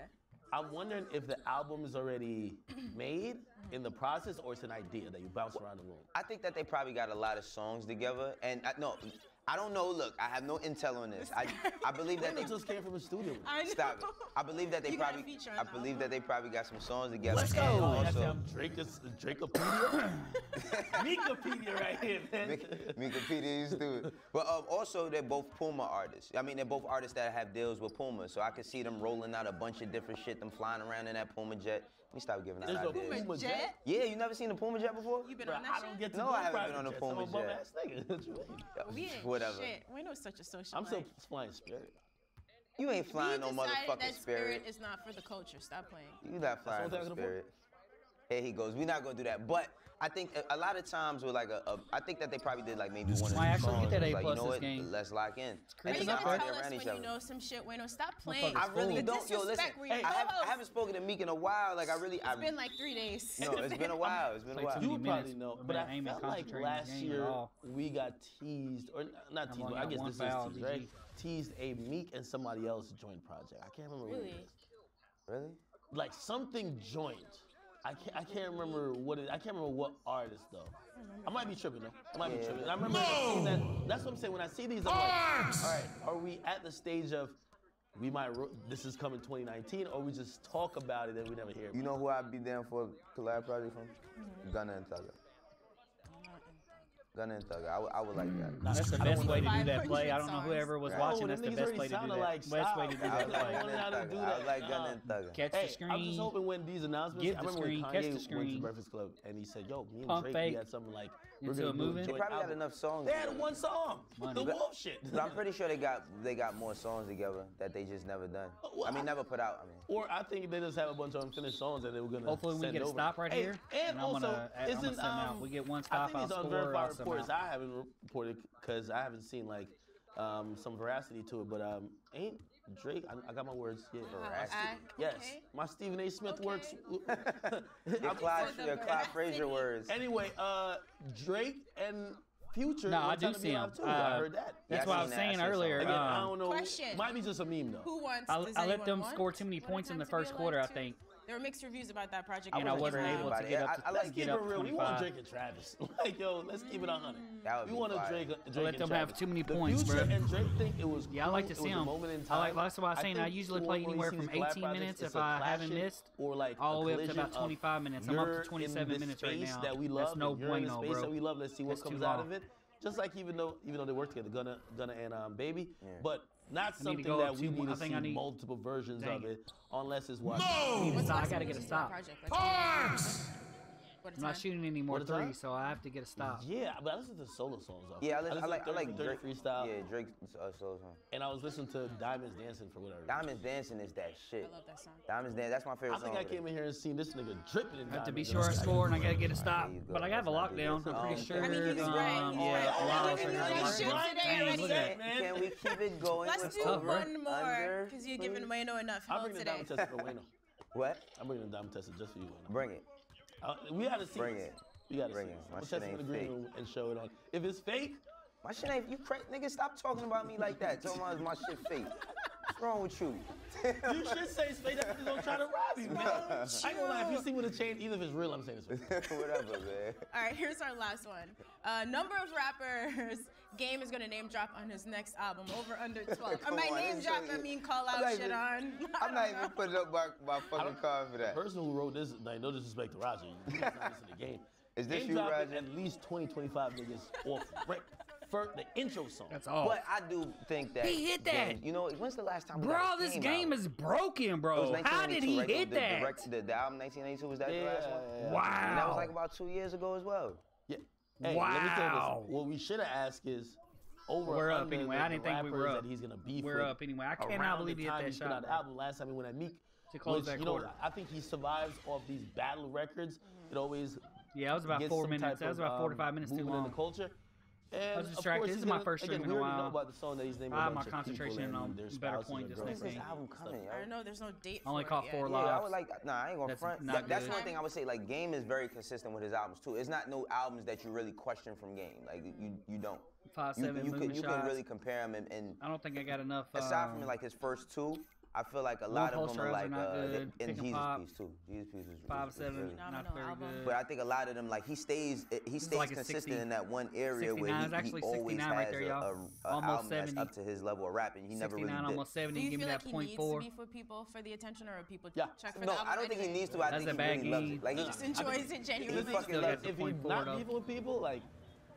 I'm wondering if the album is already made in the process, or it's an idea that you bounce around the room. I think that they probably got a lot of songs together, and I don't know. Look, I have no intel on this. I believe that they just came from a studio. I know. Stop it. I believe that they You got a probably. feature on I the believe album. that they probably got some songs together. Let's go. And Actually, also, I'm Drakeopedia. Meekopedia right here, man. Wikipedia is stupid. But also, they're both Puma artists. I mean, they're both artists that have deals with Puma, so I could see them rolling out a bunch of different shit, them flying around in that Puma jet. Let me stop giving out There's no ideas. Puma jet? Yeah, you never seen a Puma jet before? You been Bro, on that I shit? don't get to No, go I haven't private been on a jets. Puma I'm a bum jet. ass nigga. What you mean? We ain't Whatever. shit. Wayno's such a social. I'm still flying Spirit. You ain't flying no We decided motherfucking that Spirit. is not for the culture. Stop playing. You not flying what for I'm Spirit. Here he goes. We're not gonna do that. But I think a lot of times with like I think that they probably did like maybe one or two Might actually songs. get that It was A like, plus you know this what? game. Let's lock in. Are And you it's gonna not hard tell to us run when each you other. know some shit? Wayno, stop playing. I really The don't. Yo, listen. disrespect where you I co-host. haven't spoken to Meek in a while. Like I really. It's been like 3 days. No, it's been a while. It's been a Play while. too You many would probably minutes. know, I've but been I aiming, felt like concentrating on last the game at year all. we got teased, or not teased, only but I got guess one this foul, is teased, right? GG. Teased a Meek and somebody else joint project. I can't remember what Really? it is. Really? Like something joint. I can't remember what it. I can't remember what artist though. I might be tripping though. I might be tripping. And I remember seeing that. That's what I'm saying. When I see these, I'm like, all right, are we at the stage of we might this is coming 2019, or we just talk about it and we never hear? You know who I'd be down for a collab project from? Gunna and Thugger. Gunna and Thugger. I would like that. That's the I don't best way to do that 500 play. I don't know songs. whoever was Right. watching. Oh, That's them the niggas best already way to do sounded that. like Best way to do stop. I that would I like play. don't know how to Gunna and do Thugger. I that. would like Gunna and Thugger. Catch Hey, the screen. I'm just hoping when these announcements. Give I the remember screen, when catch Kanye the went screen. to Breakfast Club and he said, "Yo, me and Pump Drake, fake we had something like we're into gonna a do a movement. They joint probably got album." enough songs. They had together. one song, Money. the Wolf shit. But I'm pretty sure they got more songs together that they just never done. I mean, never put out. I mean, Or I think they just have a bunch of unfinished songs that they were gonna. Hopefully we send get a over. stop right Hey, here, And I'm also, gonna isn't send out. We get one I stop, think I'll these score, unverified I'll send reports. out. I haven't reported because I haven't seen like some veracity to it. But ain't Drake? I got my words. Yeah, yes. Okay. My Stephen A. Smith Okay. works. your Clyde Frazier words. Anyway, Drake and Future. No, I were do trying to be see live him. too. I heard that. That's Yeah, what I I was seen that. I saying seen earlier. Again, I don't know. Question. Might be just a meme though. Who wants? I does let anyone them want? score too many What points in time the to be first alive, quarter, I too? think. There were mixed reviews about that project. And I Everyone wasn't came able out. to get up to Let's keep get it up to real. We want 25. Drake and Travis. Like, yo, let's keep it 100. That would We be want a fire. Drake Let and them have Travis. too many The points, Future bro. and Drake think it was Yeah, I like to cool. see It was a them. moment in I time. like. That's why I was saying I think usually play when we anywhere see from these collab 18 projects, minutes it's if a I haven't clashing missed, or like all the way up to collision about of 25 minutes. I'm up you're to 27 in this minutes right space now. that we love, That's no and you're in the bueno, space bro. that we love. Let's see what That's too comes out long. of it. Just like even though they work together, Gunna and Baby, but not I need to something go that up we two more. need I to think see I need- multiple versions Dang of it. it, unless it's what. I gotta get a stop. What I'm not shooting any more What a time? threes, so I have to get a stop. Yeah, but I listen to solo songs. Though. Yeah, I like Drake Drake freestyle. Yeah, Drake's solo song. And I was listening to Diamonds Dancing for whatever. Diamonds Dancing is that shit. I love that song. Diamonds Dancing, that's my favorite I think song. I came in here and seen this nigga dripping in I have to be diamonds. sure I score, and I gotta get a stop. There you go. But I have a Let's not do lockdown. this. I'm pretty sure. I mean, he's right. He's yeah, right. a lot of He's shit. right. Shoot today already. Look at that. Can we keep it going? Let's with do tough, right? one more, because you're giving Wayno enough I'm help bringing the today. diamond tester for Wayno. What? I'm bringing the diamond tester just for you, Wayno. Bring it. We gotta see Bring this. it. We gotta Bring see it. this. My We'll shit test it in ain't the green fake. room and show it on. If it's fake, My shit ain't, you crazy, nigga, stop talking about me like that. Talking about my shit fake. What's wrong with you? you should say it's fake. That nigga's gonna try to rob you, man. I ain't gonna lie. If you see with a chain, even if it's real, I'm saying it's fake. Whatever, man. All right, here's our last one. Number of rappers Game is gonna name drop on his next album, over under 12. Come Or by on, name this drop, is- I mean call I'm out not shit even- on. I'm not even putting up my fucking card for The that. person who wrote this, like, no disrespect to Roger, you guys not listen to the game. Is this Game you, dropping Roger? At least 20, 25 niggas off rip for the intro song. That's all. But I do think that He hit that. Game, you know, when's the last time we Bro, got a this game game out? is broken, It was bro. How did 1982, he right? hit that? The album 1982, was that the last one? Yeah. Wow. And that was like about 2 years ago as well. Yeah. Hey, let me tell you Wow. this. What we should have asked is over We're up under anyway. the I didn't think we were rappers up. that he's gonna beef We're with up anyway. I around cannot believe the he hit time that he put shot, out the bro. album last time he went at Meek. To close which, that you know, quarter. I think he survives off these battle records. It always Yeah, it was about gets 4 some minutes. type That was of, about 45 minutes too movement in long. the culture. And was of distracted. course, This he's is my gonna- first again, stream we in a already know while. about the song that he's naming I have a my bunch of concentration people on and their better spouses point or this When's next this thing. album coming, yo? I don't know, there's no date I only for caught it 4 yet. live. Yeah, I would like. Nah, I ain't gonna That's front. not That's good. one thing I would say. Like, Game is very consistent with his albums too. It's not no albums that you really question from Game. Like you don't. 5'7" You movement can shots. really compare him and I don't think I got enough. aside from like his first two, I feel like a lot of them are posters are like not good. and Pick and Jesus pop. Piece too. Jesus Piece is 5'7", really. not Phenomenal very album. good. But I think a lot of them, like he stays like a consistent 60 in that one area where 69 is he actually always 69 right has there, a y'all. Almost album 70. that's up to his level of rapping. He never really 69, did. almost 70. Do you Give me feel that like he needs to 0.4. beef with people for the attention, or people Yeah. check for No, the album I don't think he anyway? needs to. I That's think a he bad really loves game. it. Like He he just enjoys it genuinely. fucking Still loves got the it. if he's 0.4 not though. beefing with people, like,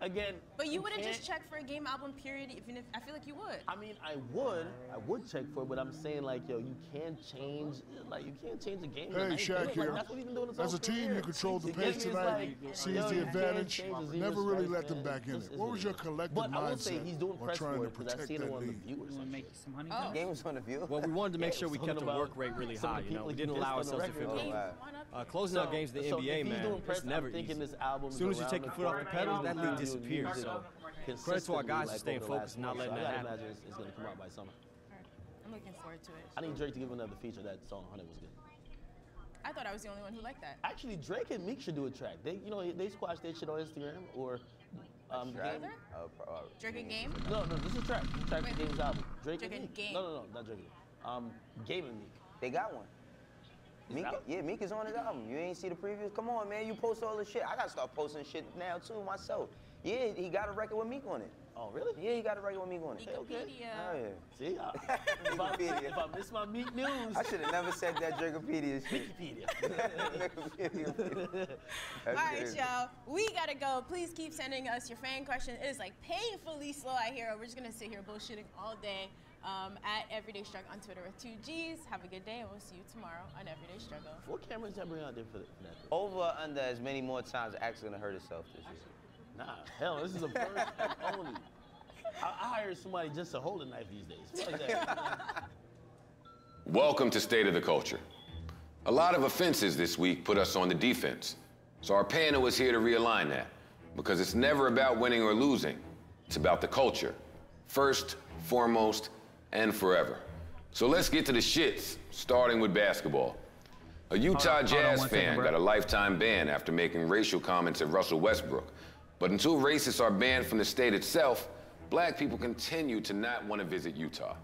again. But you wouldn't can't- just check for a Game album period, even if I feel like you would. I mean, I would check for it, but I'm saying like, yo, you can't change the game. Hey, Shaq like, here. that's what he's been doing his As whole a team, career. you controlled the The pace game is tonight, like, seized yo, the you can't advantage, change the never zero really strikes, let them man. back in It's it. just- What it's was your weird. collective But I will say mindset he's doing on press trying for to it because I've protect seen it that on the lead? View or Want some to make shit. some honey? Oh. Game was on the view. Well, we wanted to make sure we Something kept the about work rate really some of high. the You know, people we he didn't dissed allow on the ourselves to record. feel Oh, good. wow. Closing out games in the So NBA, if he's man, doing press, it's never I'm thinking easy. this album As soon as you is take your around foot off the pedal, that lead corner. disappears. So credit to our guys for staying focused and not letting that I happen. imagine it's going to come out by summer. I'm looking forward to it. I need Drake to give him another feature. That song 100 was good. I thought I was the only one who liked that. Actually, Drake and Meek should do a track. They squashed their shit on Instagram or Together? Oh, Drake and Game? No, this is a track. This is a track Wait. for Game's album. Drake and Meek. Game. No, not Drake and Meek. Game and Meek. They got one. Meek, out? yeah, Meek is on his album. You ain't see the previews? Come on, man. You post all the shit. I gotta start posting shit now too myself. Yeah, he got a record with Meek on it. Oh, really? Yeah, he got a record with Meek on it. Wikipedia. Oh yeah. See, if I miss my Meek news, I should have never said that Drakepedia shit. Wikipedia. All right, y'all. We gotta go. Please keep sending us your fan question. It is like painfully slow out here. We're just gonna sit here bullshitting all day. At Everyday Struggle on Twitter with 2 G's. Have a good day, and we'll see you tomorrow on Everyday Struggle. What cameras y'all bring out there for that? Over or under as many more times Axe gonna hurt herself this year. Nah, hell, this is a first and only. I hired somebody just to hold a knife these days. Fuck that. Welcome to State of the Culture. A lot of offenses this week put us on the defense. So our panel is here to realign that. Because it's never about winning or losing. It's about the culture. First, foremost, and forever. So let's get to the shits, starting with basketball. A Utah Jazz fan got a lifetime ban after making racial comments at Russell Westbrook. But until racists are banned from the state itself, black people continue to not want to visit Utah.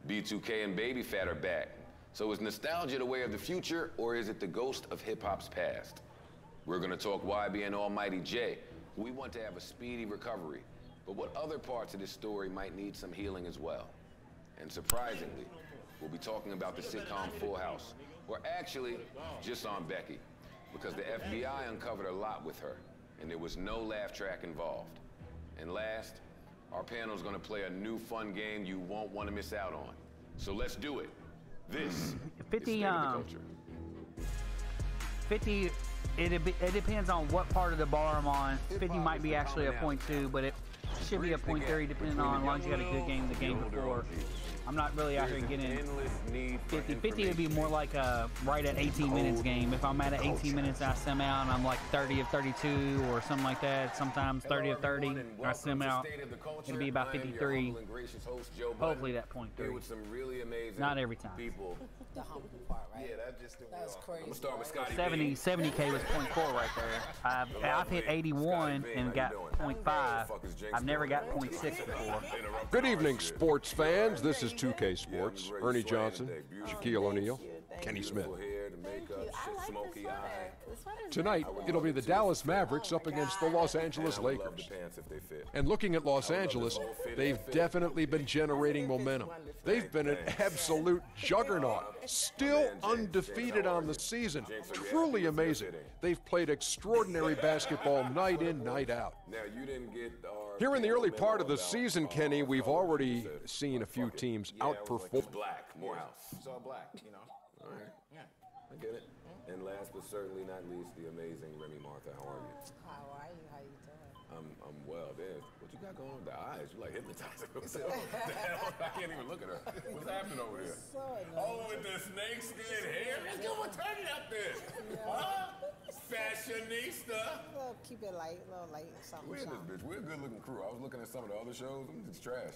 B2K and Baby Fat are back. So is nostalgia the way of the future, or is it the ghost of hip-hop's past? We're gonna talk YB and Almighty J, who we want to have a speedy recovery. But what other parts of this story might need some healing as well? And surprisingly, we'll be talking about the sitcom Full House, or actually, just on Becky, because the FBI uncovered a lot with her, and there was no laugh track involved. And last, our panel's gonna play a new fun game you won't want to miss out on. So let's do it. This 50, is State of the Culture. 50, it depends on what part of the bar I'm on. 50 might be actually a .2, but it should be a .3 depending on as long as you got a good game the game before. I'm not really out here getting 50. 50 would be more like a right at 18 minutes game. If I'm at 18 minutes, I sim out and I'm like 30 of 32 or something like that. Sometimes 30 of 30, I sim out. It'll be about 53. Hopefully that .3. Not every time. The humble part, right? Yeah, that's crazy. I'm gonna start with Scotty. 70K was .4 right there. I've hit 81 and got .5. I've never got .6 before. Good evening, sports fans. This is 2K Sports. Ernie Johnson, Shaquille O'Neal, Kenny Smith. Tonight, it'll be the Dallas Mavericks up against the Los Angeles Lakers. And looking at Los Angeles, they've definitely been generating momentum. They've been an absolute juggernaut, still undefeated on the season. Truly amazing. They've played extraordinary basketball night in, night out. Here in the early part of the season, Kenny, we've already seen a few teams outperform. Black, Morehouse. It's all black, you know. All right. Yeah. I get it. And last but certainly not least, the amazing Remy Martha. How are you? How are you? How you doing? I'm well. There's what you got going on with the eyes? You like hypnotizing yourself. I can't even look at her. What's happening over there? Oh, with the snake skin hair? Let's go and turn it up there. Huh? Fashionista. Well, keep it light, a little light, something. We're in this bitch. We're a good looking crew. I was looking at some of the other shows. It's trash.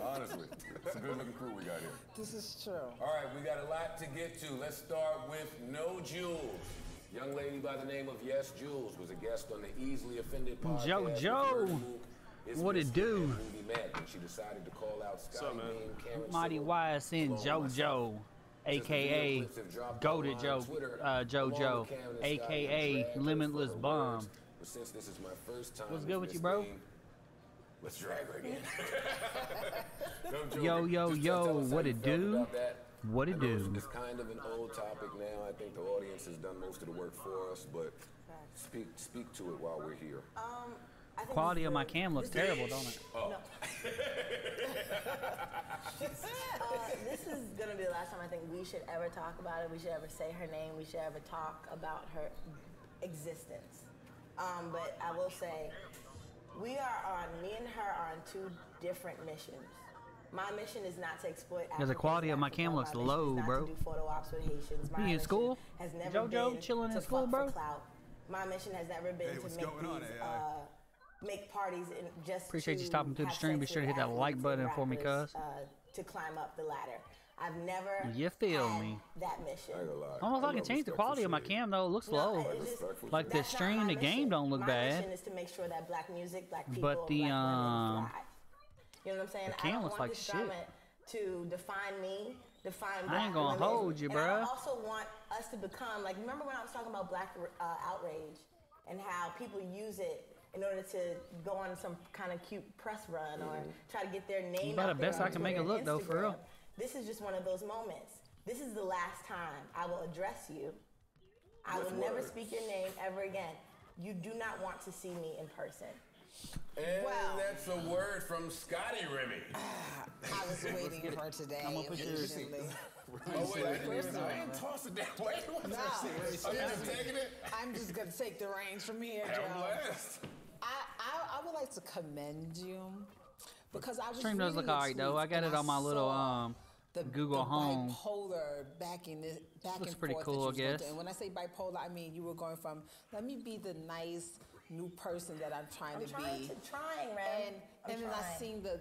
Honestly, it's a good looking crew we got here. This is true. All right, we got a lot to get to. Let's start with No Jules. Young lady by the name of Yes Jules was a guest on the Easily Offended podcast. JoJo, what it do? She decided to call out Scotty Beam, Mighty YSN JoJo, aka Goated JoJo, aka Limitless Bomb. But since this is my first time, what's good with you, bro? Let's drag her again. Yo, what it do? What it do? It's kind of an old topic now. I think the audience has done most of the work for us, but speak to it while we're here. Quality of my cam looks terrible, don't it? Oh. No. This is going to be the last time I think we should ever talk about it. We should ever say her name. We should ever talk about her existence. But I will say, me and her are on two different missions. My mission is not to exploit Africans. The quality of my cam looks low, bro. To do photo ops with Haitians. You in school? Has never JoJo chilling in school, bro? My mission has never been to make parties and just appreciate you stopping through the stream. Be sure to hit that like button for me, cuz. To climb up the ladder. I've never you feel me. That mission. I don't know if I can change the quality of my cam though. It looks low. Like the stream, the game don't look bad. My mission is to make sure that black music, black people, but the you know what I'm saying? The cam looks like shit. To define me, define black I ain't gonna women. hold you, and bruh. I also want us to become like. Remember when I was talking about black outrage and how people use it in order to go on some kind of cute press run or try to get their name about out the best there I can make it look though, for real. This is just one of those moments. This is the last time I will address you. I will never speak your name ever again. You do not want to see me in person. And that's a word from Scotty Remy. I was waiting for today. I'm gonna put your Oh, wait, I didn't toss it that way. No. Are you just taking it? I'm just going to take the reins from here, Joe. I would like to commend you because I was stream does look alright though. I got it on my little Google Home. Bipolar back and looks forth. Pretty cool, I guess. And when I say bipolar, I mean you were going from let me be the nice new person that I'm trying to be. Trying, man. And then I seen the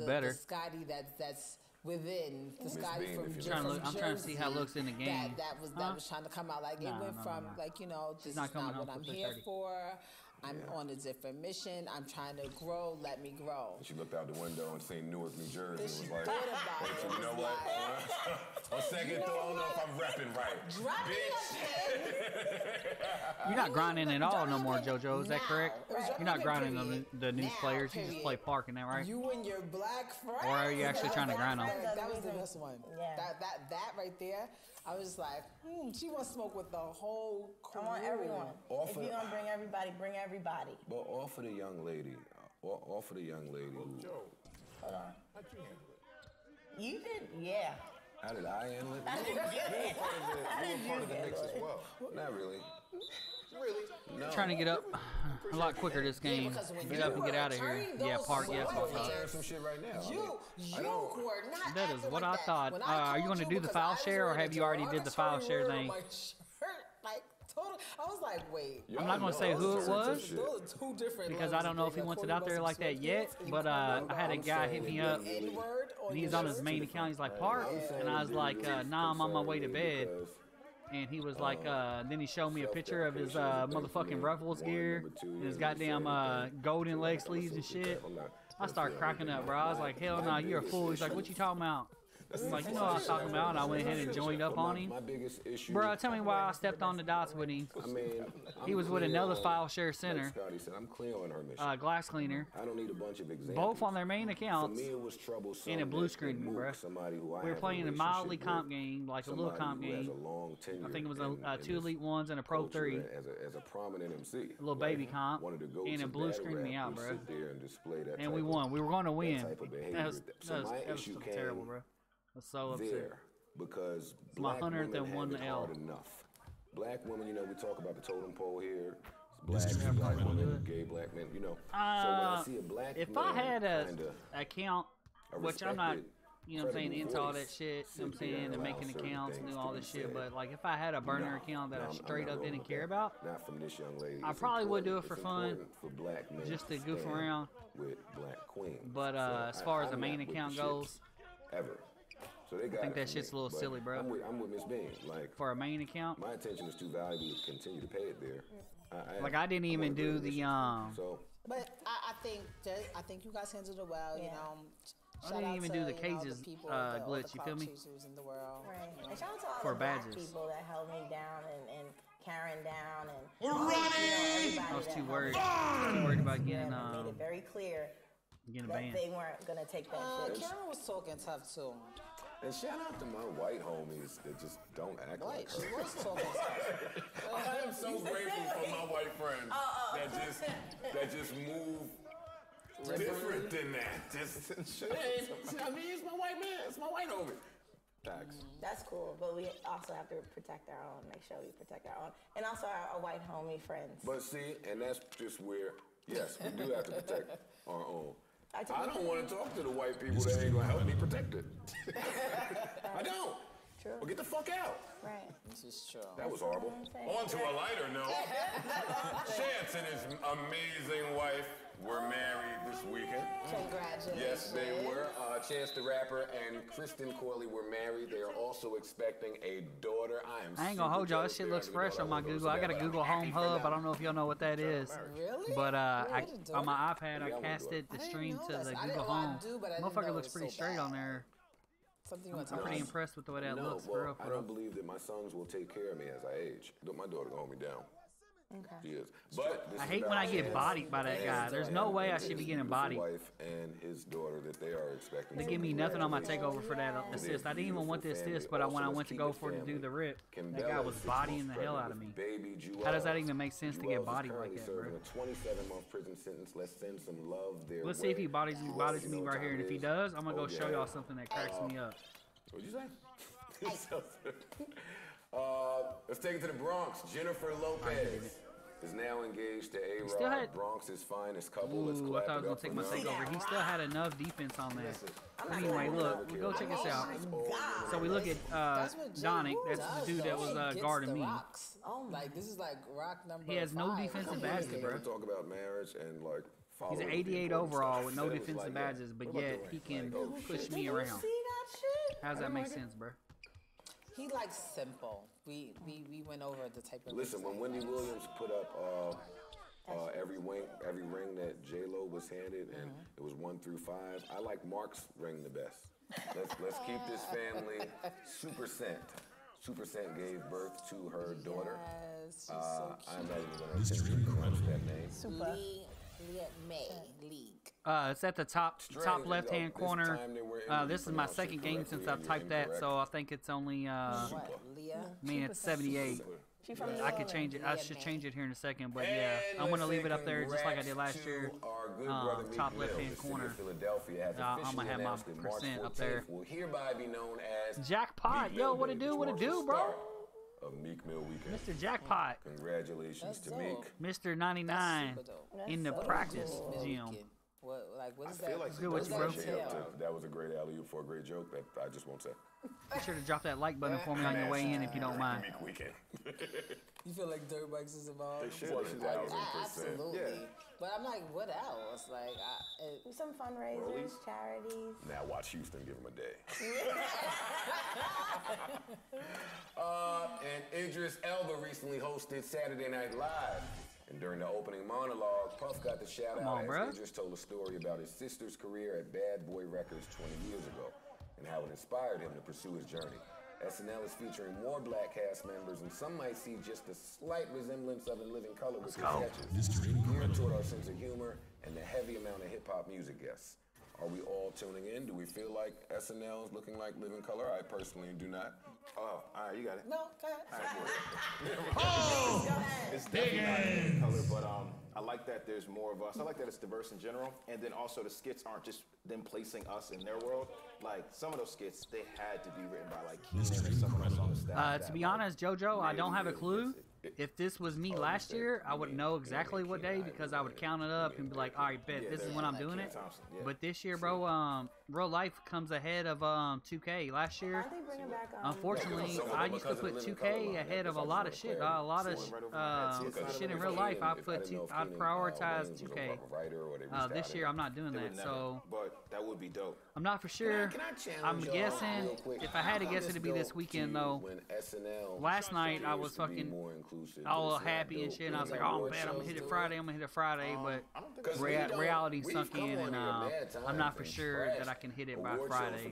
better. the Scotty that's within the Scotty from Jersey. I'm trying to see how it looks in the game. That was trying to come out like it went from like this is not what I'm here for. I'm on a different mission. I'm trying to grow. Let me grow. She looked out the window and seen Newark, New Jersey, and was like, hey, you know what? On second thought, I don't know if I'm repping right. You're not grinding at all no more, JoJo. Is that correct? You're not grinding on the news players. You just play park and that, right? You and your black friends. Or are you actually trying to grind on? That was the best one. Yeah. That right there. I was like, she wants to smoke with the whole crew. I want everyone. Offer, if you're gonna bring everybody, bring everybody. But offer the young lady. Offer the young lady who. Hold on. How'd you handle it? You did, yeah. How did I handle it? How did you handle it? How did you handle it? Well. Not really. Really? No. Trying to get up a lot quicker this game. Get up and get out of here. Yeah, park. Yeah, I'm tearing some shit right now. You were not. That is what I thought. Are you going to do the file share, or have you already did the file share thing? I was like, wait. I'm not going to say who it was Those are two different because I don't know if he wants it out there like that yet. But I had a guy hit me up. And he's on his main account. He's like, Park, and I was like, nah, I'm on my way to bed. And he was like, then he showed me a picture of his motherfucking Ruffles gear and his goddamn golden leg sleeves and shit. I started cracking up, bro. I was like, hell no, you're a fool. He's like, what you talking about? I'm like, you know what I was talking about, and I went ahead and joined up on him. Bro, tell me why I stepped on the dots with him. He was with another file share center, glass cleaner, I don't need a bunch of examples. both on their main accounts, For me, it was troublesome and a blue screen, bro. We were playing a mildly comp game, like a little comp game. I think it was a 2 Elite 1s and a Pro 3. As a prominent MC. A little baby comp, and a blue screen me out, bro. And we won. We were going to win. That was terrible, bro. So upset. Because my black 100th women and won have the it L. hard enough. Black women, you know, we talk about the totem pole here. Black women, gay black men, you know. So when I see a black if man I had a kinda account, which I'm not, you know what I'm saying, into all that shit, you know what I'm saying, and making accounts and do all this shit, but like if I had a burner account that I straight up didn't care about, not from this young lady. I probably would do it for fun, for black men just to goof around. With black queens. But as far as the main account goes, ever. So they got I think that shit's a little silly, bro. I'm with Miss Bean. Like, for a main account, my attention is too valuable to continue to pay it there. I didn't even do the So, but I think you guys handled it well. You know. I didn't even do the cages glitch. You feel me? In the world. Right. And shout out to all for the black badges. people that held me down and Karen down and We're running. I was too worried. About getting made it very clear getting that banned. they weren't gonna take that shit. Karen was talking tough too. and shout out to my white homies that just don't act like her. She was talking tough. I am so grateful for my white friends that just move different than that. Just I mean, it's my white man. It's my white homie. That's cool, but we also have to protect our own, make sure we protect our own, and also our white homie friends. But see, and that's just where, yes, we do have to protect our own. I don't want to talk to the white people that ain't gonna help me protect it. I don't. True. Well, get the fuck out. Right. This is true. That was horrible. On to a lighter note, Chance and his amazing wife were married this weekend. Congratulations. Yes, they were. Chance the Rapper and Kristen Corley were married. They are also expecting a daughter. I ain't gonna hold y'all. This shit looks fresh on my Google. I got a Google Home Hub. I don't know if y'all know what that is. Really? But on my iPad, I casted the stream to the Google Home. Motherfucker looks pretty straight on there. I'm pretty impressed with the way that looks. Well, I don't believe that my sons will take care of me as I age. My daughter gonna hold me down. Okay. She is. But I hate when I get bodied by that guy. There's no way I should be getting bodied. Wife and his daughter that they are expecting. They give me nothing on my takeover for that assist. I didn't even want the assist, but when I went to go for it to do the rip, that guy was bodying the hell out of me. How does that even make sense to get bodied like that, bro? A 27-month prison sentence. Let's send some love there. Let's see if he bodies me right here, and if he does, I'm gonna go show y'all something that cracks me up. What'd you say? Let's take it to the Bronx. Jennifer Lopez is now engaged to A-Rod, Bronx's finest couple. Ooh, I thought I was gonna take my takeover. He still had enough defense on that. Anyway, look, go check this out. So we look at Donick. That's the dude that was guarding me. Like this is like rock number. He has no defensive badges, bro. Talk about marriage and like. He's an 88 overall with no defensive badges, but yet he can push me around. How does that make sense, bro? He likes simple. We went over the type of. Listen, when Wendy Williams put up every ring that J-Lo was handed, and it was 1 through 5, I like Mark's ring the best. Let's keep this family Super Scent. Super Scent gave birth to her daughter. Yes, she's so cute. I'm not even gonna pronounce that name. Super. It's at the top left-hand corner. This is my second game since I've typed that, so I think it's only. I mean, it's 78. I could change it. I should change it here in a second, but yeah, I'm gonna leave it up there just like I did last year. Top left-hand corner. I'm gonna have my percent up there. Jackpot, yo, what it do? What it do, bro? Of Meek Mill weekend. Mr. Jackpot. Congratulations to Meek. Mr. 99 in the practice gym. What is that? I feel like good with you, bro. That was a great alley-oop for a great joke that I just won't say. Be sure to drop that like button for me on your way in if you don't mind. Meek weekend. You feel like dirt bikes is involved? They should. Absolutely. Yeah. But I'm like, what else? Like, some fundraisers, charities. Now watch Houston give him a day. And Idris Elba recently hosted Saturday Night Live. And during the opening monologue, Puff got the shout out as Idris told a story about his sister's career at Bad Boy Records 20 years ago and how it inspired him to pursue his journey. SNL is featuring more black cast members, and some might see just a slight resemblance of In Living Color with the sketches, geared toward our sense of humor and the heavy amount of hip-hop music guests. Are we all tuning in? Do we feel like SNL is looking like Living Color? I personally do not. Oh, all right, you got it. No, go ahead. All right, it's definitely not Living Color, but I like that there's more of us. I like that it's diverse in general, and then also the skits aren't just them placing us in their world. Like, some of those skits, they had to be written by, like, Keenan or someone else on the staff. To be honest, JoJo, I don't have a clue. If this was me last year, I would know exactly what day because I would count it up and be like, all right, bet this is when I'm doing it. But this year, bro, real life comes ahead of 2K. Last year, unfortunately, I used to put 2K ahead of a lot of shit. A lot of shit in real life. I'd prioritize 2K. This year, I'm not doing that. So, but that would be dope. I'm not for sure. I'm guessing. If I had to guess, it'd be this weekend though. Last night, I was fucking all happy and shit, and I was like, oh man, I'm gonna hit it Friday, but reality sunk in, and I'm not for sure that I can hit it by Friday.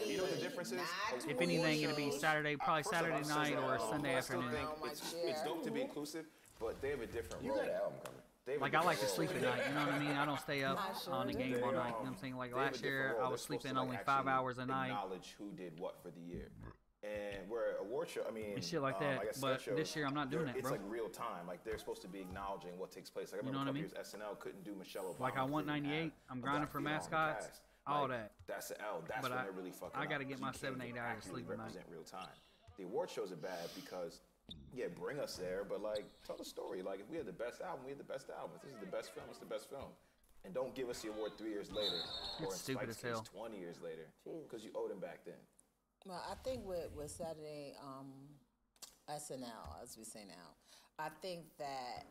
You know what the difference is? If anything, it'll be Saturday, probably Saturday night or Sunday afternoon. It's dope to be inclusive, but they have a different role. Like, I like to sleep at night, you know what I mean? I don't stay up on the game all night, you know what I'm saying? Like, last year, I was sleeping only 5 hours a night. Acknowledge who did what for the year. And we're award show, and shit like that, but this year I'm not doing that, bro. It's like real time. Like, they're supposed to be acknowledging what takes place. Like, I remember a couple years SNL couldn't do Michelle Obama. Like, I want 98. I'm grinding for Mascots. All that. That's the L. That's when they're really fucking I got to get my 7 to 8 hours sleep at night. Real time. The award shows are bad because, yeah, bring us there, but, like, tell the story. Like, if we had the best album, we had the best album. If this is the best film, it's the best film. And don't give us the award 3 years later. It's stupid as hell. 20 years later. Because you owed him back then. Well, I think with Saturday SNL, as we say now, I think that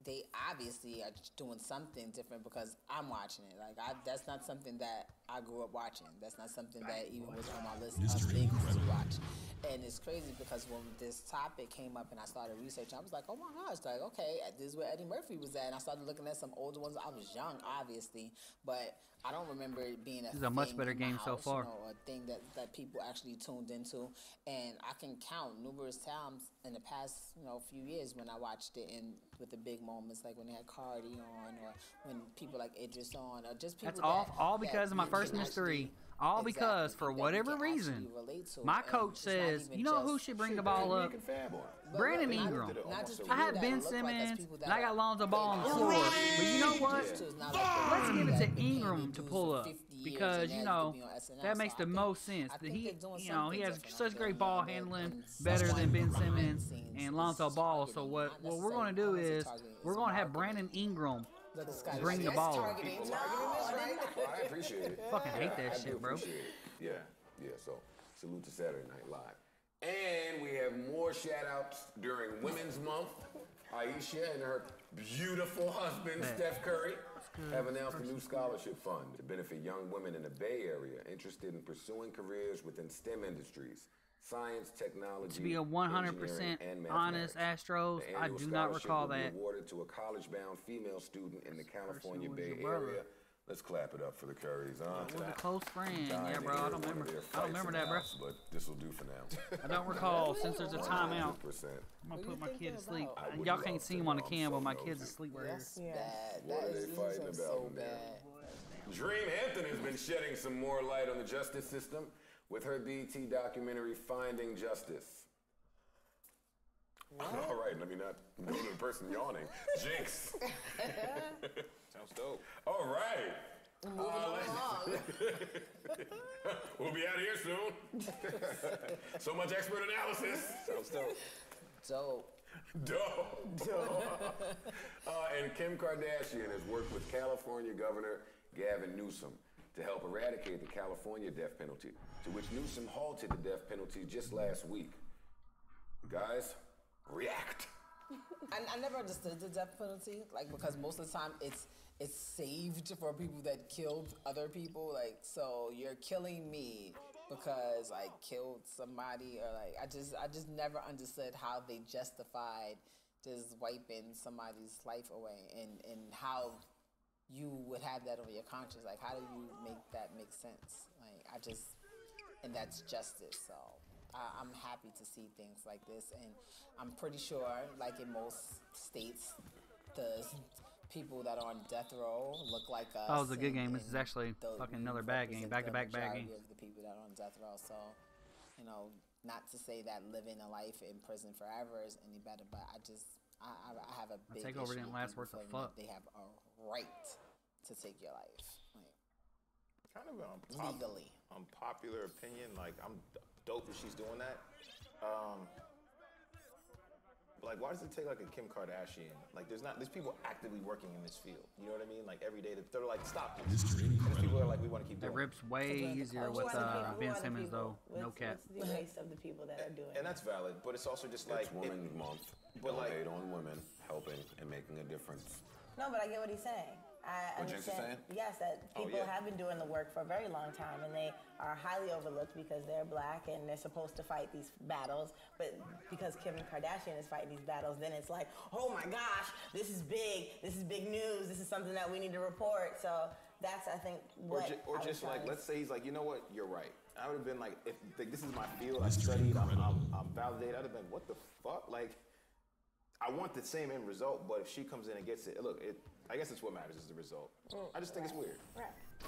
they obviously are doing something different because I'm watching it. Like, that's not something that I grew up watching. That's not something that even was on my list of things to watch. And it's crazy because when this topic came up and I started researching, I was like, oh my gosh, like, okay, this is where Eddie Murphy was at. And I started looking at some older ones. I was young, obviously, but I don't remember it being a much better game so far. You know, a thing that people actually tuned into. And I can count numerous times in the past, few years when I watched it with the big moments, like when they had Cardi on, or when people like Idris on, or just people. That's all because of my first mystery. All because, for whatever reason, my coach says, you know who should bring the ball up? Brandon Ingram. I have Ben Simmons, and I got Lonzo Ball on the floor. But you know what? Let's give it to Ingram to pull up. Because, that makes the most sense. He has such great ball handling, better than Ben Simmons and Lonzo Ball. So what we're going to do is, we're going to have Brandon Ingram bring the ball up. I appreciate it. Fucking hate that shit, bro. Yeah. So salute to Saturday Night Live. And we have more shout-outs during Women's Month. Aisha and her beautiful husband, Steph Curry, have announced a new scholarship fund to benefit young women in the Bay Area interested in pursuing careers within STEM industries. Science, technology, to be a 100% honest, Astros, I do not recall that. Awarded to a college-bound female student in the California Bay Area. Let's clap it up for the Currys, huh? It was a close friend, yeah, bro. I don't remember that, bro. But this will do for now. I don't recall since there's a timeout. I'm gonna put my kid to sleep. Y'all can't see him on the cam, but my kid's asleep right here. That is fighting about, so bad. Dream Anthony's been shedding some more light on the justice system with her BET documentary Finding Justice. All right, let me not go to the person yawning. Jinx. Sounds dope. All right. Moving along. We'll be out of here soon. So much expert analysis. Sounds dope. Dope. And Kim Kardashian has worked with California Governor Gavin Newsom to help eradicate the California death penalty, to which Newsom halted the death penalty just last week. Guys, react. I never understood the death penalty, like, because most of the time it's saved for people that killed other people. Like, so you're killing me because I killed somebody, or like I just never understood how they justified just wiping somebody's life away, and how you would have that over your conscience. Like, how do you make that make sense? Like, and that's justice. So I'm happy to see things like this, and I'm pretty sure, like in most states, the people that are on death row look like us. Oh, it was a good game. This is actually fucking another bad game, back-to-back bad game. Of the people that are on death row. So, you know, not to say that living a life in prison forever is any better, but I have a big issue takeover didn't last worth a fuck. They have a right to take your life, like, Kind of legally. Unpopular opinion. Like, I'm dope that she's doing that. Like, why does it take like a Kim Kardashian? Like, there's people actively working in this field. You know what I mean? Like, every day they're like, stop this. And people are like, we want to keep doing it. Rips way easier with Ben Simmons though. No cap. What's the waste of the people that are doing And that's valid, but it's also just like It's Women's Month. But Don't like, hate on women helping and making a difference. No, but I get what he's saying. I What Jinx is understand. saying? Yes, that Oh, people yeah. have been doing the work for a very long time, and they are highly overlooked because they're black and they're supposed to fight these battles. But because Kim Kardashian is fighting these battles, then it's like, oh my gosh, this is big. This is big news. This is something that we need to report. So that's, I think, what. or I was just like, trying to let's say he's like, you know what, you're right. I would have been like, if like, this is my field, I studied, I'm validated. I'd have been, what the fuck? Like, I want the same end result, but if she comes in and gets it, look, I guess it's what matters is the result. I just think it's weird.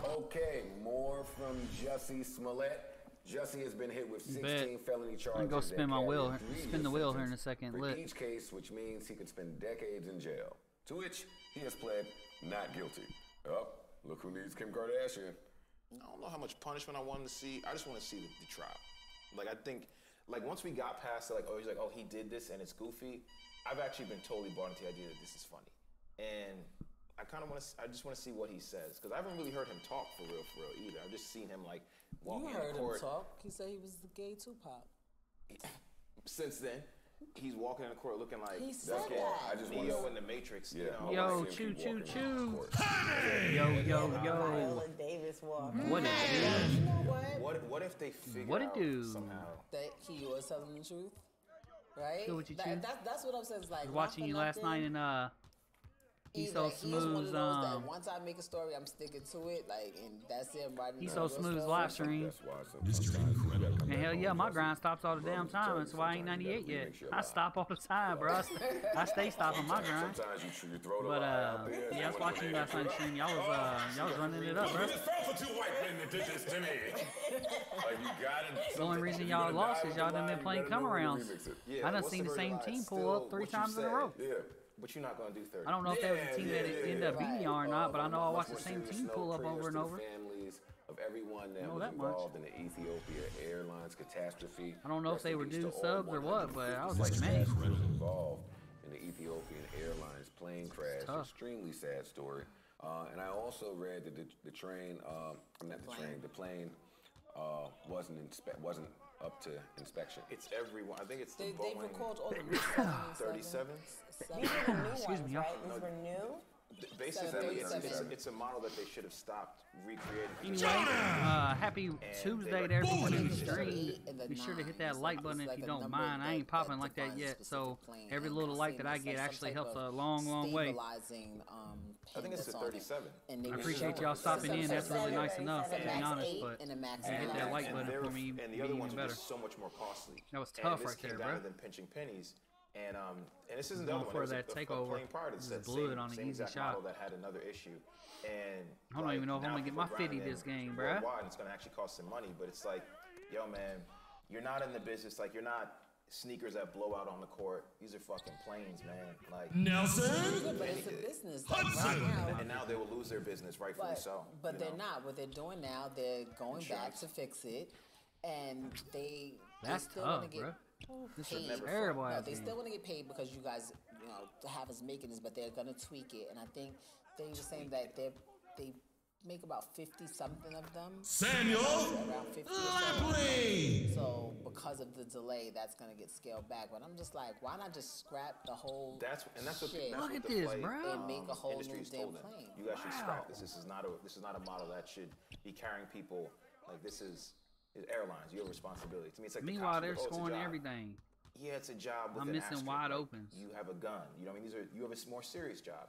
Okay, more from Jussie Smollett. Jussie has been hit with 16 felony charges. I'm gonna go spin that my carry wheel. a 3-year Spin the wheel here in a sentence second. for Lit. each case, which means he could spend decades in jail. To which he has pled not guilty. Oh, look who needs Kim Kardashian. I don't know how much punishment I wanted to see. I just want to see the trial. Like, I think, like, once we got past it, like, oh, he's like, oh, he did this and it's goofy. I've actually been totally bought into the idea that this is funny. And I just want to see what he says. Because I haven't really heard him talk for real either. I've just seen him, like, walking You heard in court. him talk. He said he was the gay Tupac. Since then, he's walking in the court looking like He said fucking that. I just Neo wanna- in the Matrix. Yeah. You know? Yo, choo choo choo. Yo. Viola Davis walk. What it do? You know what? What if they figure What it out do? somehow? That he was telling the truth, right? Do what you choose. That's what I'm saying. It's like, I was watching not you for last nothing. night in He's So He's one of Smooth's those that once I make a story, I'm sticking to it. Like, and that's it. I'm writing He's the So real Smooth's story. live stream. And hell yeah, my grind stops all the damn time. That's why I ain't 98 yet. I stop all the time, bro. I stay stopping my grind. Sometimes you throw the But lie out there. yeah, I was watching you last night stream. Y'all was running it up, bro. It's fun for two white men that did this to me. Like, you gotta. The only reason y'all lost is y'all done been playing come arounds. I done seen the same team pull up 3 times in a row. Yeah. But you're not gonna do 30. I don't know if that was the team that ended up beating y'all or not, but I know I watched the same team pull up over and over. Families of everyone that know was that much. involved in the Ethiopia Airlines catastrophe. I don't know if they were Rest in due peace to all subs or what, but I was 156 like, man. passengers involved in the Ethiopian Airlines plane crash. tough. Extremely sad story. And I also read that the train, the plane wasn't up to inspection. It's everyone. I think it's the They've Boeing recalled all the 37. These are the new Excuse ones, me, y'all. right? These were new. Basically, 737. it's a model that they should have stopped recreating. Anyway, happy Tuesday to everybody who streamed. and the Be sure to hit 9s. that like button It's if like you a don't number mind. I ain't that popping like that defines yet, specific so plane. every And little I'm like that I saying get it's like actually some helps type a of long, long way. stabilizing, I think it's pin the that's on it. 37. And they I were appreciate showing y'all it. stopping in. That's really nice enough, to be Max honest, 8 but and a Max you hit 9. that like And button for me, and the be other even ones were better. just so much more costly. That was And tough this right came there, down bro. to them pinching pennies. And this isn't the other one. For There was that a takeover, plane prior to just the blew it same, on an same easy exact shot. model that had another issue. And I don't even know if I'm now gonna get people my are 50 grinding this in game, bruh. worldwide, and it's gonna actually cost some money. But it's like, yo, man, you're not in the business. Like, you're not sneakers that blow out on the court. These are fucking planes, man. Like Nelson. But it's a business. Like, right now, and now they will lose their business, rightfully so. But you they're know? not. What they're doing now, they're going back Insurance. to fix it, and they That's still tough, want to get bro. This is paid. terrible No, ass they game. still want to get paid because you guys, you know, to have us making this, but they're gonna tweak it. And I think they were saying that they make about 50 something of them. Samuel around 50 Lapley. So because of the delay, that's gonna get scaled back. But I'm just like, why not just scrap the whole That's what shit that's Look what at the this, flight, bro. and make a whole industry new is damn told them. plane? You guys should scrap this. This is not a model that should be carrying people. Like, this is airlines. You have responsibility. To me, it's like Meanwhile, the they're cops, scoring it's a job. everything. Yeah, it's a job with I'm an missing asterisk. wide Like, opens. You have a gun. You know what I mean? You have a more serious job.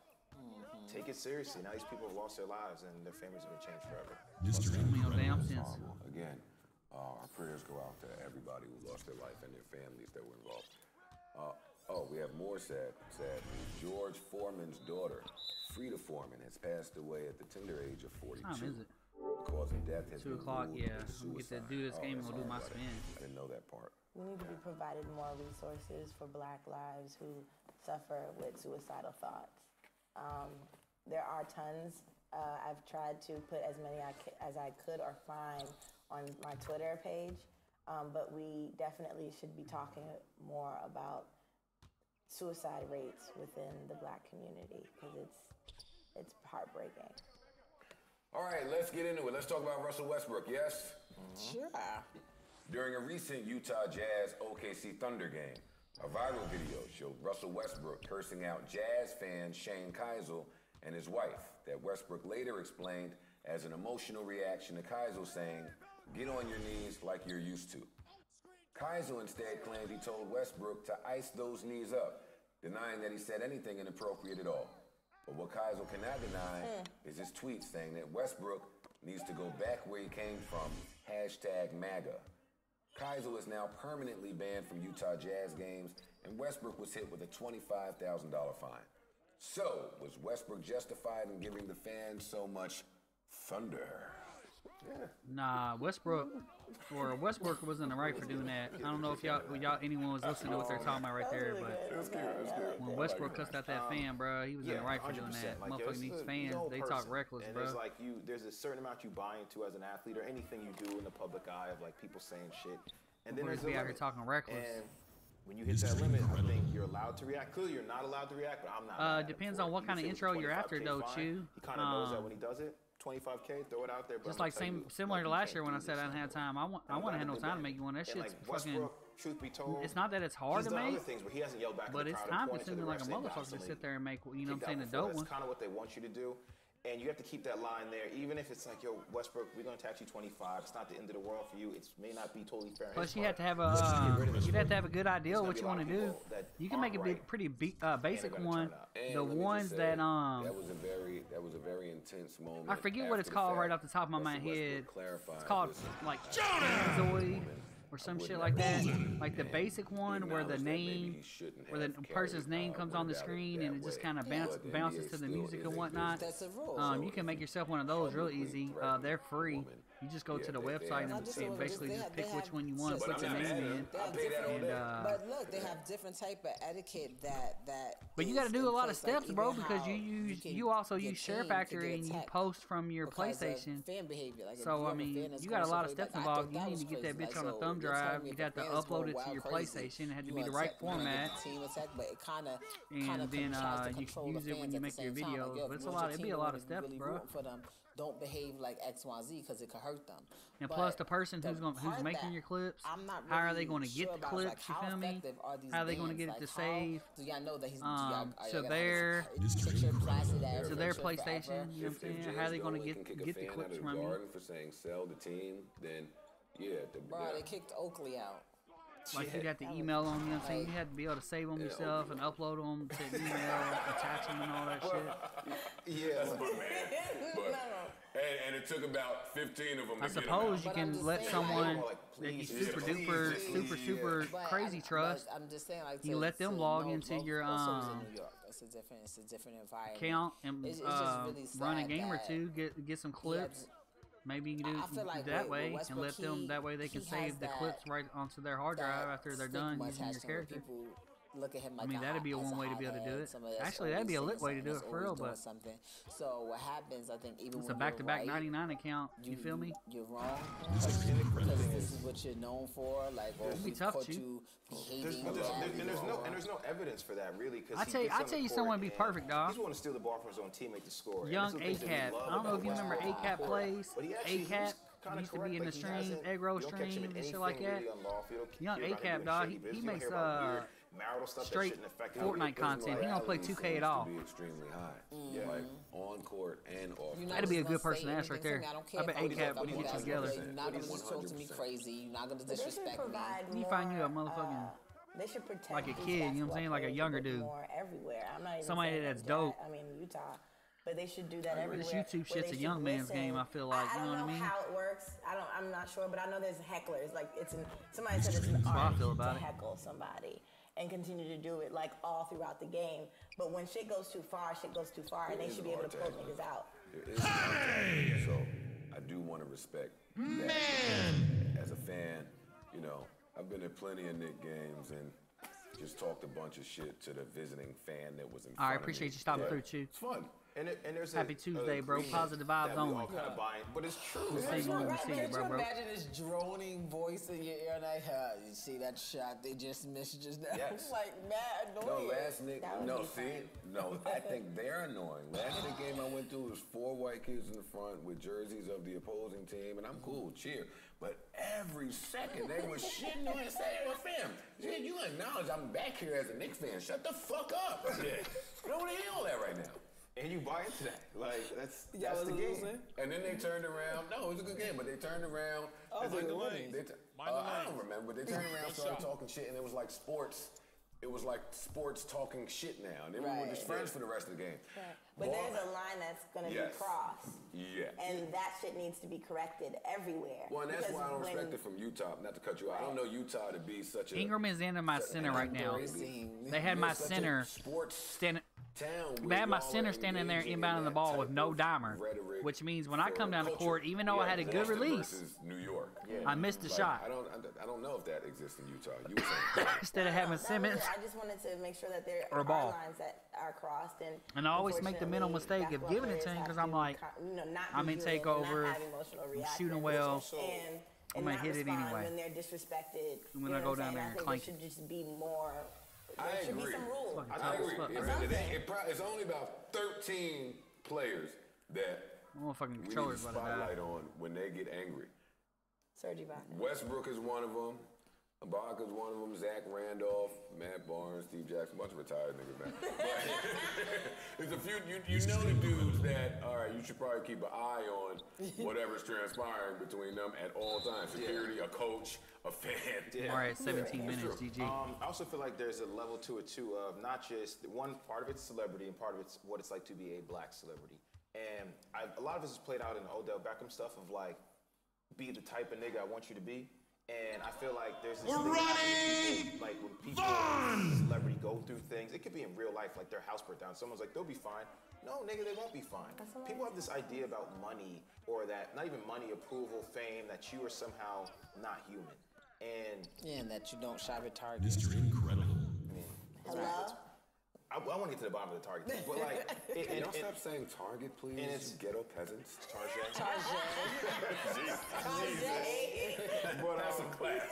Take it seriously. Now these people have lost their lives and their families are going to change forever. No damn sense. Again, our prayers go out to everybody who lost their life and their families that were involved. We have more sad news. George Foreman's daughter, Frida Foreman, has passed away at the tender age of 42. What time is it? The cause of death has 2 been o'clock, ruled yeah. as I'm gonna get to suicide. do this game and that's go do my all right. spin. I didn't know that part. We need to be provided more resources for Black lives who suffer with suicidal thoughts. There are tons. I've tried to put as many as I could or find on my Twitter page, but we definitely should be talking more about suicide rates within the Black community because it's heartbreaking. All right, let's get into it. Let's talk about Russell Westbrook, yes? Sure. During a recent Utah Jazz OKC Thunder game, a viral video showed Russell Westbrook cursing out Jazz fan Shane Keisel and his wife, that Westbrook later explained as an emotional reaction to Keisel saying, "Get on your knees like you're used to." Keisel instead claimed he told Westbrook to ice those knees up, denying that he said anything inappropriate at all. But what Keisel cannot deny is his tweet saying that Westbrook needs to go back where he came from, #MAGA. Keisel is now permanently banned from Utah Jazz games, and Westbrook was hit with a $25,000 fine. So, was Westbrook justified in giving the fans so much thunder? Yeah. Nah, Westbrook wasn't the right for doing that. I don't know if anyone was listening to what they're talking about right there, but It was good. when Westbrook cussed out that fan, bro, he was in the right for doing 100%. that. Like, Motherfucking these fans, they talk reckless, and bro. there's like there's a certain amount you buy into as an athlete or anything you do in the public eye of like people saying shit. And then Boys there's a be out here limit. talking reckless. And when you hit that limit, I think you're allowed to react. Clearly, you're not allowed to react, but I'm not. mad at him Depends for it. on what You kind of say it was intro you're after, 25K though, fine. Chew. He kind of knows that when he does it. 25K, throw it out there. But Just I'm like gonna tell you, similar to you last can't year when I do said this. I didn't have time. I want to have no time to make you one. That And, shit's like, fucking. Westbrook, truth be told, It's not that it's hard he's to done make, other things where he hasn't yelled back at but the it's crowd time and pointed to consuming the like a refs saying, motherfucker to "Constantly sit there and make, you know what I'm kicked saying, out the before." dope That's ones. kind of what they want you to do. And you have to keep that line there, even if it's like, yo, Westbrook, we're going to tax you 25. It's not the end of the world for you. It may not be totally fair. Plus, you have to have a good idea of what you want to do. You can make a pretty basic one. And The let me just ones say, that that was a very intense moment. I forget what it's after the called fact. right off the top of my Russell head. Westbrook clarified It's called this. like Zoid or some shit like that. Like the basic one where the name, where the person's name comes on the screen and it just kind of bounces to the music and whatnot. That's a rule. You can make yourself one of those real easy. They're free. You just go to the website and basically just pick which one you want, put your name in. But look, they have different type of etiquette that. But you got to do a lot of steps, bro, because you also use Share Factory and you post from your PlayStation. Fan behavior. Like, So I mean, you got a lot of steps involved. You need to get that bitch on a thumb drive. You got to upload it to your PlayStation. It had to be the right format. And then you can use it when you make your videos. But it's a lot. It'd be a lot of steps, bro. Don't behave like X, Y, Z because it could hurt them. And plus, the person who's making your clips, how are they going to get the clips? You feel me? How are they going to get it to save? Do y'all know that he's to their PlayStation? You know what I'm saying? How are they going to get the clips from you? For saying sell the team, then bro, they kicked Oakley out. Like you got the email on, you know what I'm saying? You had to be able to save them yourself and upload them to email, attach them and all that shit. Yeah, but and the it took about 15 of them I to get him suppose out. you can let someone that you super duper crazy trust. I'm just saying, like, you let them log into your It's a different environment. account and It's just really run a sad game or that two, get some clips. Maybe you can do I feel like that with way and Westbrook, let them. That way they can save the clips right onto their hard drive after they're done using your character. Look at him like I mean, that'd be a one way to be able to do it. Actually, that'd be a lit way to do it for real, but something. So what happens, I think, even it's when a back-to-back you're right, 99 account. You feel me? You're wrong because this is what you're known for. Like, or It'd be we tough, caught Chief. you behaving. There's no evidence for that really. I tell you, someone be perfect, dog. He's want to steal the ball from his own teammate to score. Young ACAP. I don't know if you remember ACAP plays. ACAP used to be in the stream, egg roll streams and shit like that. Young ACAP, dog. He makes straight Fortnite content. He don't play 2K at all. Be extremely high, like on court and off. That'd be a good person to ask right there. I bet ACAP would get you together. You're not gonna just talk to me crazy. You're not gonna disrespect me. You find you a motherfucking They should protect like a these kid. You know what I'm saying? Like a younger dude. More everywhere. I'm not even Somebody saying that's that, dope. I mean, Utah. But they should do that everywhere. This YouTube where shit's they a young should man's listen. game. I feel like, you know what I mean? I don't know how it works. I'm not sure, but I know there's hecklers. Like somebody said it's an That's how I art feel about to it. heckle somebody and continue to do it like all throughout the game. But when shit goes too far, and they should be able to pull niggas out. Hey! So I do want to respect that. As a fan, you know, I've been at plenty of Knick games and just talked a bunch of shit to the visiting fan that was in front of me. I appreciate you stopping through, Chew. It's fun. And there's Happy Tuesday, bro. Positive vibes only. But it's true. We'll see you when we see you, bro. Imagine this droning voice in your ear, like, you see that shot they just missed just now? Yes. Like, mad annoying. No, last Knick, I think they're annoying. Last Knick game I went to was 4 white kids in the front with jerseys of the opposing team, and I'm cool, cheer. But every second they were shitting on and saying, well, fam, you acknowledge I'm back here as a Knicks fan. Shut the fuck up. Know where the hell at right now? And you buy into that. Like, that's the game. And then they turned around. No, it was a good game, but they turned around. I don't remember. They turned around, started talking shit, and it was like sports. It was like sports talking shit now. And then we were just friends for the rest of the game. Right. But there's a line that's going to be crossed. Yeah. And that shit needs to be corrected everywhere. Well, and that's why I don't respect it from Utah. Not to cut you out. I don't know Utah to be such a... Ingram is in my center right now. They had my center standing... They had my center standing there inbounding the ball with no dimer, which means when I come down the court, even though I had a good release, New York. I missed the shot. I don't know if that exists in Utah. You were saying instead of having Simmons. I just wanted to make sure that there or are ball. lines that are crossed. And I always make the mental mistake of giving it to him because I'm like, I'm in takeover, I'm shooting well, I'm going to hit it anyway. When they're disrespected. When I go down there and clank it. There should just be more. There I should agree. be some rules. I agree. It's only about 13 players that we need to spotlight on when they get angry. Serge Ibaka. Westbrook is one of them. Ibaka is one of them. Zach Randolph, Matt Barnes, Steve Jackson, a bunch of retired niggas, man. There's a few, you know the dudes that, all right, you should probably keep an eye on whatever's transpiring between them at all times. Security, a coach, a fan. All right, 17 minutes, GG. I also feel like there's a level to it, too, of not just, one part of it's celebrity and part of it's what it's like to be a black celebrity. And a lot of this is played out in the Odell Beckham stuff of like, be the type of nigga I want you to be. And I feel like there's this thing like when people, celebrity go through things, it could be in real life, like their house burnt down. Someone's like, they'll be fine. No, nigga, they won't be fine. People have this idea about money or that, not even money, approval, fame, that you are somehow not human. And that you don't shop at Target. Mr. Incredible. I mean, hello? I want to get to the bottom of the Target thing, but like... Y'all stop saying Target, please? And it's ghetto peasants. Target. But that's a class.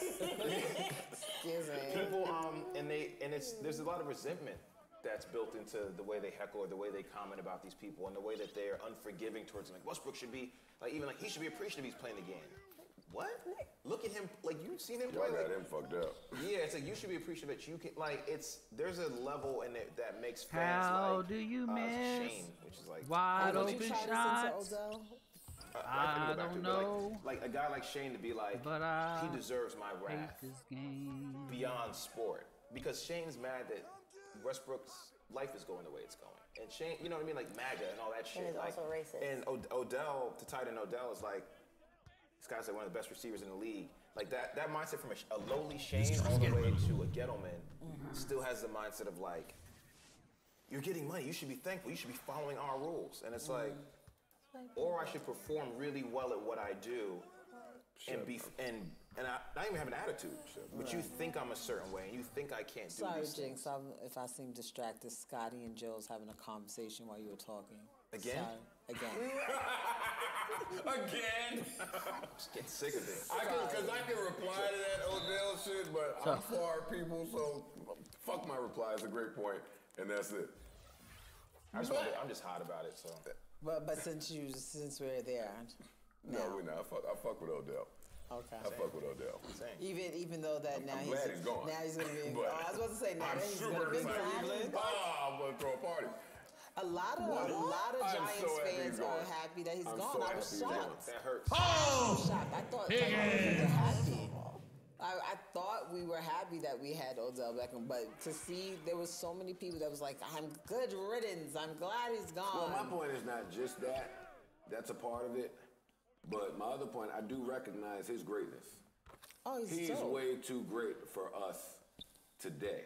People, there's a lot of resentment that's built into the way they heckle or the way they comment about these people and the way that they're unforgiving towards them. Like Westbrook should be, like even like he should be appreciative he's playing the game. What? Look at him, like you've seen him play. Y'all got him fucked up. Yeah, it's like you should be appreciative that you can, like there's a level in it that makes fans How like, do you miss Shane, which is like wide open shots? I don't know. Like a guy like Shane to be like, but he deserves my wrath beyond sport. Because Shane's mad that Westbrook's life is going the way it's going. And Shane, you know what I mean, like MAGA and all that shit. And he's like, also racist. And Odell, to tight end Odell, is like, this guy's like one of the best receivers in the league. Like that mindset from a lowly Shane all the way to a Gettleman still has the mindset of like, you're getting money, you should be thankful, you should be following our rules. And it's like, or I should perform really well at what I do and be and not even have an attitude, but you think I'm a certain way and you think I can't do Sorry, these Jinx, things. if I seem distracted, Scotty and Joe's having a conversation while you were talking. Again? Sorry. Again. Again? I'm just getting sick of it. Because I can reply to that Odell shit, but I'm far people, so fuck my reply. It's a great point, and that's it. I'm just hot about it, so. But since we're there, no, we're not. I fuck with Odell. Okay. I fuck with Odell. Even though that now I'm glad he's gone. Now he's gonna be. But I was about to say now I'm that he's super gonna be in excited. Cleveland. I'm gonna throw a party. A lot of Giants fans are happy that he's gone. I was shocked. That hurts. I was shocked. I thought we were happy. I thought we were happy that we had Odell Beckham, but to see there was so many people that was like, "I'm good riddance. I'm glad he's gone." Well, my point is not just that. That's a part of it. But my other point, I do recognize his greatness. Oh, he's way too great for us today.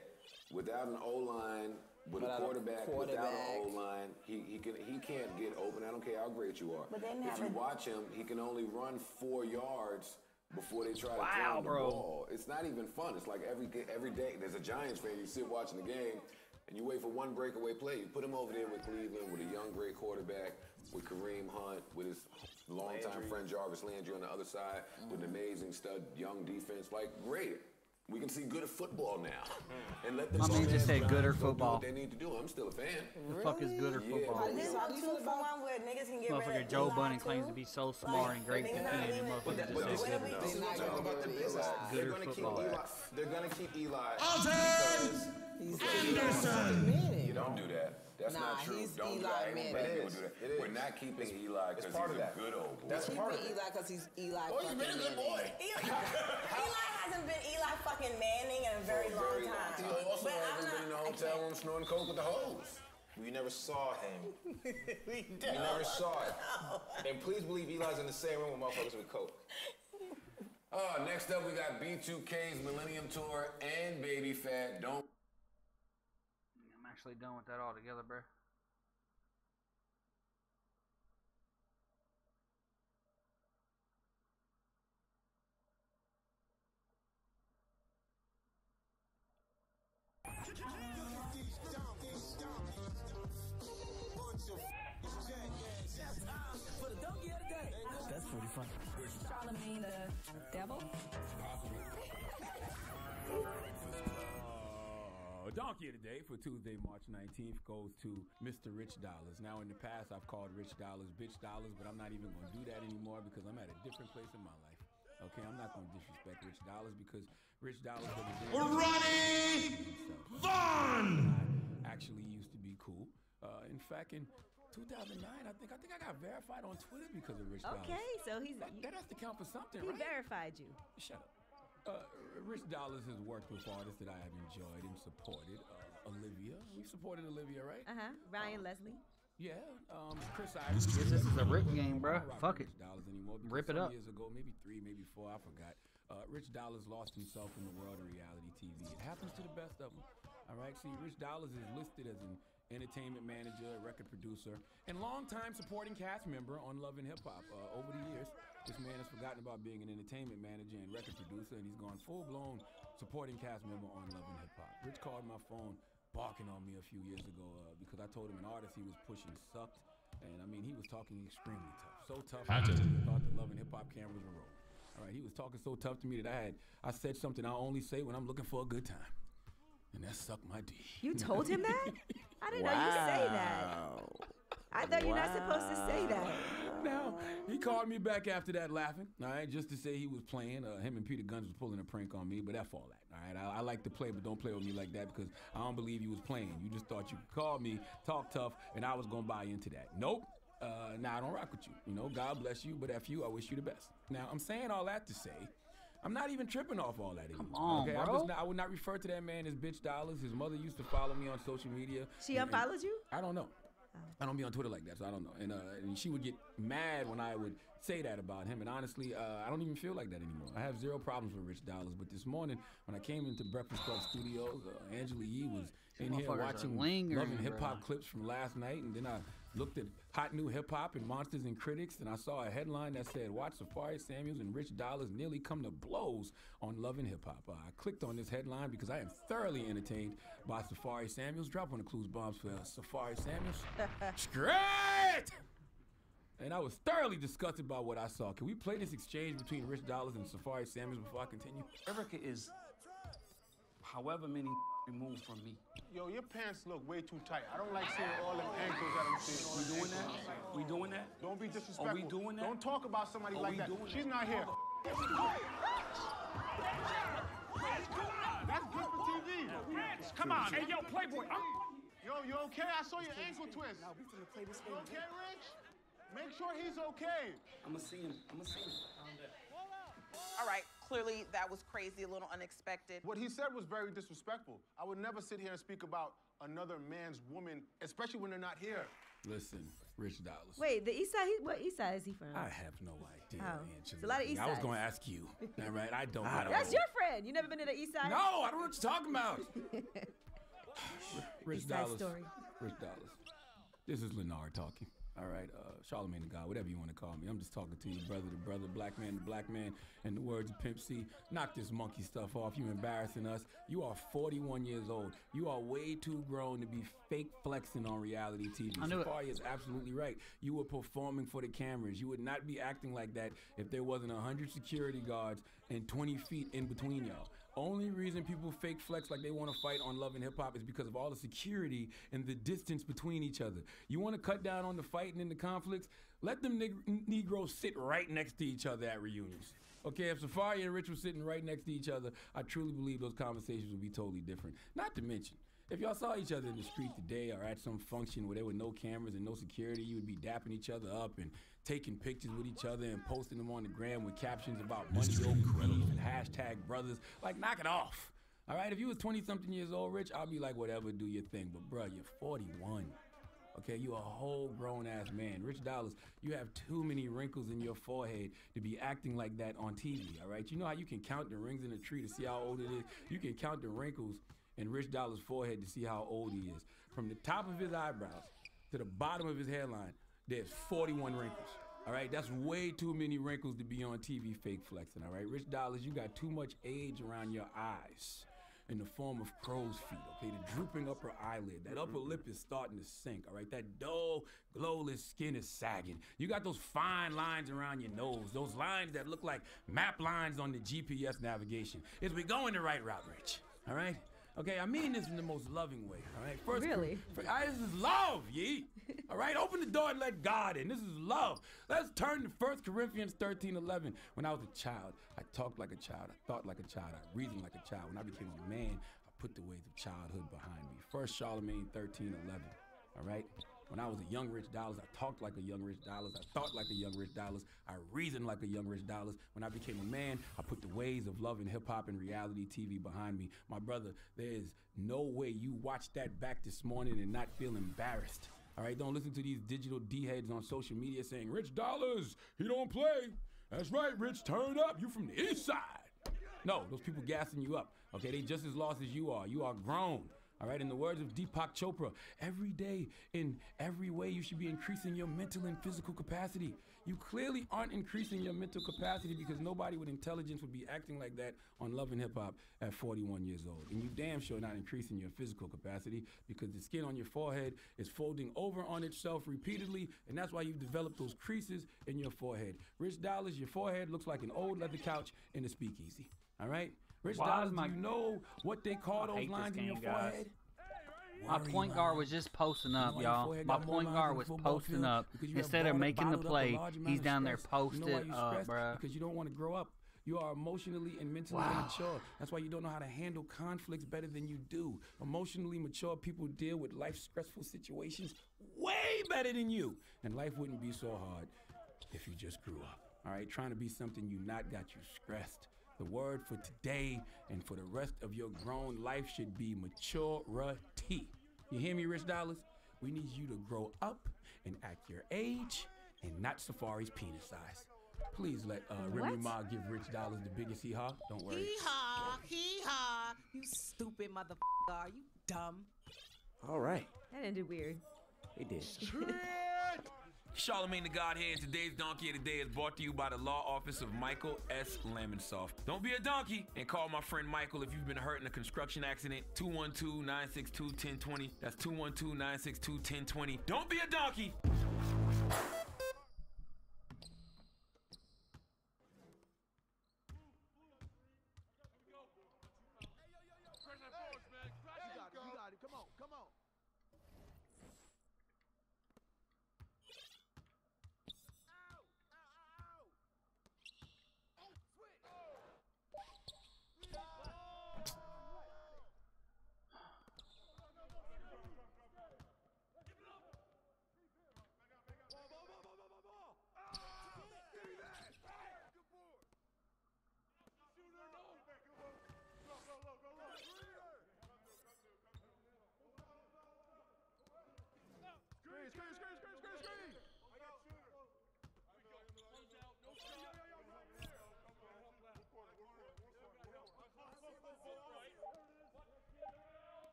Without an O-line, with a quarterback, without an O-line, he can't get open. I don't care how great you are. If you watch him, he can only run 4 yards before they try to throw him the ball. It's not even fun. It's like every day there's a Giants fan, you sit watching the game, and you wait for one breakaway play. You put him over there with Cleveland, with a young, great quarterback, with Kareem Hunt, with his longtime friend Jarvis Landry on the other side, with an amazing stud, young defense. Like, great. We can see good at football now. And let them just say good or do football. what they need to do. I'm still a fan. The fuck is good or football? There's no 2-for-1 where niggas can get rid Motherfucker of Joe Eli Budden too. claims to be so smart and great at and motherfucker just said good or football. They're gonna keep Eli. Anderson! You don't do that. That's not true. He's Don't do Eli that. Manning. People do that. We're not keeping Eli because he's a good old boy. That's part of it. Eli because he's Eli. Oh, he's been a good boy. Eli hasn't been Eli fucking Manning in a very long time. He also hasn't been in the hotel room snorting coke with the hose. We never saw him. We never saw it. And please believe Eli's in the same room with motherfuckers with coke. Next up, we got B2K's Millennium Tour and Baby Fat. I'm actually done with that altogether, bro. That's pretty fun. Charlemagne the devil? Donkey of the Day for Tuesday, March 19th goes to Mr. Rich Dollars. Now, in the past, I've called Rich Dollars Bitch Dollars, but I'm not even going to do that anymore because I'm at a different place in my life. Okay, I'm not going to disrespect Rich Dollars because Rich Dollars Ronnie Vaughn actually used to be cool. In fact, in 2009, I think I got verified on Twitter because of Rich Dollars. Okay, so he's that has to count for something, he right? verified you. Shut up. Rich Dollars has worked with artists that I have enjoyed and supported. Olivia, we supported Olivia, right? Ryan Leslie. Yeah, Chris Ives. Guess this is a rip game, bro. Fuck it. Anymore Rip it up. Years ago, maybe 3, maybe 4, I forgot. Rich Dollars lost himself in the world of reality TV. It happens to the best of them. All right, see, Rich Dollars is listed as an entertainment manager, record producer, and longtime supporting cast member on Love and Hip Hop. Over the years, this man has forgotten about being an entertainment manager and record producer, and he's gone full-blown supporting cast member on Love and Hip Hop. Rich called my phone barking on me a few years ago because I told him an artist he was pushing sucked, and I mean, he was talking extremely tough. So tough, I thought the Love and Hip Hop cameras were rolling. All right, he was talking so tough to me that I said something I only say when I'm looking for a good time. And that sucked my D. You told him that? I didn't know you say that. I thought you're not supposed to say that. Now, he called me back after that laughing, all right, just to say he was playing. Him and Peter Guns was pulling a prank on me, but that's all that, all right? I like to play, but don't play with me like that because I don't believe you was playing. You just thought you could call me, talk tough, and I was going to buy into that. Nope. Nah, I don't rock with you. You know, God bless you, but F you, I wish you the best. Now, I'm saying all that to say I'm not even tripping off all that anymore. Come on, okay? bro. I would not refer to that man as bitch dollars. His mother used to follow me on social media. She unfollowed you? I don't know. I don't be on Twitter like that, so I don't know. And she would get mad when I would say that about him. And honestly, I don't even feel like that anymore. I have zero problems with Rich Dollars. But this morning, when I came into Breakfast Club Studios, Angela Yee was in here watching Love and Hip Hop clips from last night. And then I looked at Hot New Hip Hop and Monsters and Critics, and I saw a headline that said, watch Safari Samuels and Rich Dollars nearly come to blows on Love and Hip Hop. I clicked on this headline because I am thoroughly entertained by Safari Samuels. Drop one of Clues bombs for Safari Samuels. Straight! And I was thoroughly disgusted by what I saw. Can we play this exchange between Rich Dollars and Safari Samuels before I continue? Erica is however many removed from me. Yo, your pants look way too tight. I don't like seeing all them ankles that I'm seeing. We doing that? We doing that? Don't be disrespectful. Are we doing that? Don't talk about somebody Are like we that. doing She's that? not here. That's good for TV. Come on, hey, yo, Playboy. Yo, you okay? I saw your ankle twist. Now, we finna play this You game. okay, Rich? Make sure he's okay. I'ma see him. All right, clearly that was crazy, a little unexpected. What he said was very disrespectful. I would never sit here and speak about another man's woman, especially when they're not here. Listen, Rich Dollars. Wait, the East Side. What East Side is he from? I have no idea, Oh, Angela. it's a lot of East I was Sides. going to ask you. All right, I don't know. That's your friend. You never been to the East Side? No, I don't know what you're talking about. Rich East Side Dollars. story. Rich Dollars. This is Leonard talking. All right, Charlemagne the God, whatever you want to call me. I'm just talking to you, brother to brother, black man to black man. In the words of Pimp C, knock this monkey stuff off. You embarrassing us. You are 41 years old. You are way too grown to be fake flexing on reality TV. Safari is absolutely right. You were performing for the cameras. You would not be acting like that if there wasn't 100 security guards and 20 feet in between y'all. Only reason people fake flex like they want to fight on Love and Hip Hop is because of all the security and the distance between each other. You want to cut down on the fighting and the conflicts? Let them Negroes sit right next to each other at reunions. Okay, if Safari and Rich were sitting right next to each other, I truly believe those conversations would be totally different. Not to mention, if y'all saw each other in the street today or at some function where there were no cameras and no security, you would be dapping each other up and taking pictures with each other and posting them on the gram with captions about money over beef and hashtag brothers. Like, knock it off. All right, if you was 20-something years old, Rich, I'll be like, whatever, do your thing. But, bruh, you're 41. Okay, you a whole grown-ass man. Rich Dollars, you have too many wrinkles in your forehead to be acting like that on TV, all right? You know how you can count the rings in a tree to see how old it is? You can count the wrinkles in Rich Dollars' forehead to see how old he is. From the top of his eyebrows to the bottom of his hairline, there's 41 wrinkles. All right, that's way too many wrinkles to be on TV fake flexing, all right? Rich Dollars, you got too much age around your eyes in the form of crow's feet, okay? The drooping upper eyelid, that upper lip is starting to sink, all right? That dull, glowless skin is sagging. You got those fine lines around your nose, those lines that look like map lines on the GPS navigation. Is we going the right route, Rich, all right? Okay, I mean this in the most loving way, all right? First, really? This is love, Yee. All right, open the door and let God in. This is love. Let's turn to 1 Corinthians 13:11. When I was a child, I talked like a child. I thought like a child. I reasoned like a child. When I became a man, I put the ways of childhood behind me. 1 Charlemagne 13:11. All right? When I was a young Rich Dollars, I talked like a young Rich Dollars. I thought like a young Rich Dollars. I reasoned like a young Rich Dollars. When I became a man, I put the ways of love and hip hop and reality TV behind me. My brother, there is no way you watched that back this morning and not feel embarrassed. All right, don't listen to these digital D-heads on social media saying, Rich Dollars, he don't play. That's right, Rich, turn up. You from the east side. No, those people gassing you up. Okay, they just as lost as you are. You are grown. All right, in the words of Deepak Chopra, every day, in every way, you should be increasing your mental and physical capacity. You clearly aren't increasing your mental capacity because nobody with intelligence would be acting like that on Love and Hip Hop at 41 years old. And you damn sure not increasing your physical capacity because the skin on your forehead is folding over on itself repeatedly, and that's why you've developed those creases in your forehead. Rich Dollars, your forehead looks like an old leather couch in a speakeasy. All right? Rich Dollars, do you know what they call those lines in your forehead? My point guard was just posting up, y'all. My point guard was posting up. Instead of making the play, he's down there posted up, bro. Because you don't want to grow up. You are emotionally and mentally immature. That's why you don't know how to handle conflicts better than you do. Emotionally mature people deal with life stressful situations way better than you. And life wouldn't be so hard if you just grew up. All right, trying to be something you not got you stressed. The word for today and for the rest of your grown life should be maturity. You hear me, Rich Dollars? We need you to grow up and act your age and not Safari's penis size. Please let Remy Ma give Rich Dollars the biggest hee-haw. Don't worry. Hee-haw, hee-haw. You stupid motherfucker. Are you dumb? All right. That ended weird. It did. Charlemagne the God here, and today's Donkey of the Day is brought to you by the law office of Michael S. Lamonsoff. Don't be a donkey and call my friend Michael if you've been hurt in a construction accident. 212-962-1020. That's 212-962-1020. Don't be a donkey. Come on, come on.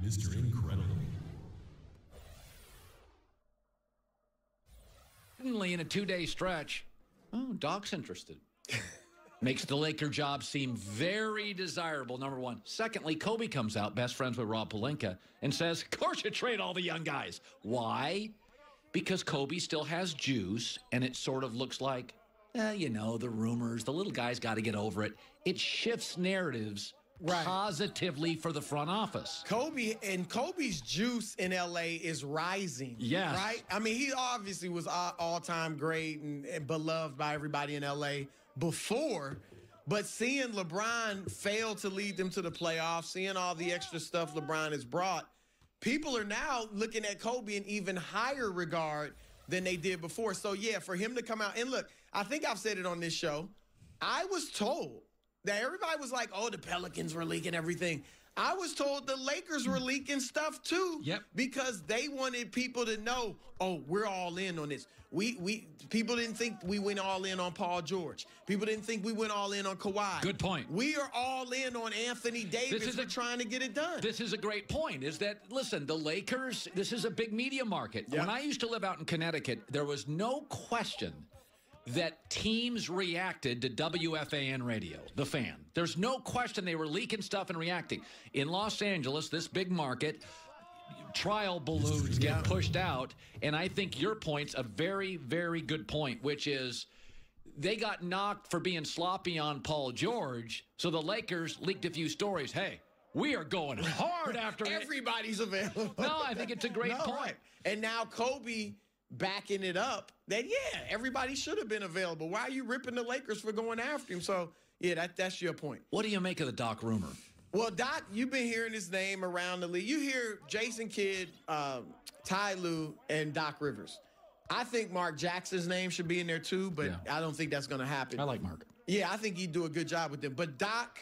Mr. Incredible. Suddenly, in a 2-day stretch, Doc's interested. Makes the Laker job seem very desirable, number one. Secondly, Kobe comes out, best friends with Rob Pelinka, and says, of course you trade all the young guys. Why? Because Kobe still has juice, and it sort of looks like, you know, the rumors, the little guy's got to get over it. It shifts narratives positively for the front office. Kobe's juice in LA is rising. Yes. Right? I mean, he obviously was all-time great and beloved by everybody in LA before, but seeing LeBron fail to lead them to the playoffs, seeing all the extra stuff LeBron has brought, people are now looking at Kobe in even higher regard than they did before. So, yeah, for him to come out, and look, I think I've said it on this show, I was told that everybody was like, oh, the Pelicans were leaking everything. I was told the Lakers were leaking stuff too, because they wanted people to know, oh, we're all in on this. People didn't think we went all in on Paul George. People didn't think we went all in on Kawhi. Good point. We are all in on Anthony Davis. We're trying to get it done. This is a great point, is that, listen, the Lakers, this is a big media market. When I used to live out in Connecticut, there was no question that teams reacted to WFAN radio, the Fan. There's no question they were leaking stuff and reacting. In Los Angeles, this big market, trial balloons get pushed out, and I think your point's a very, very good point, which is they got knocked for being sloppy on Paul George, so the Lakers leaked a few stories. Hey, we are going hard after it. Everybody's available. No, I think it's a great point. Right. And now Kobe backing it up that, everybody should have been available. Why are you ripping the Lakers for going after him? So, that's your point. What do you make of the Doc rumor? Well, Doc, you've been hearing his name around the league. You hear Jason Kidd, Ty Lue, and Doc Rivers. I think Mark Jackson's name should be in there too, but I don't think that's going to happen. I like Mark. Yeah, I think he'd do a good job with them. But Doc,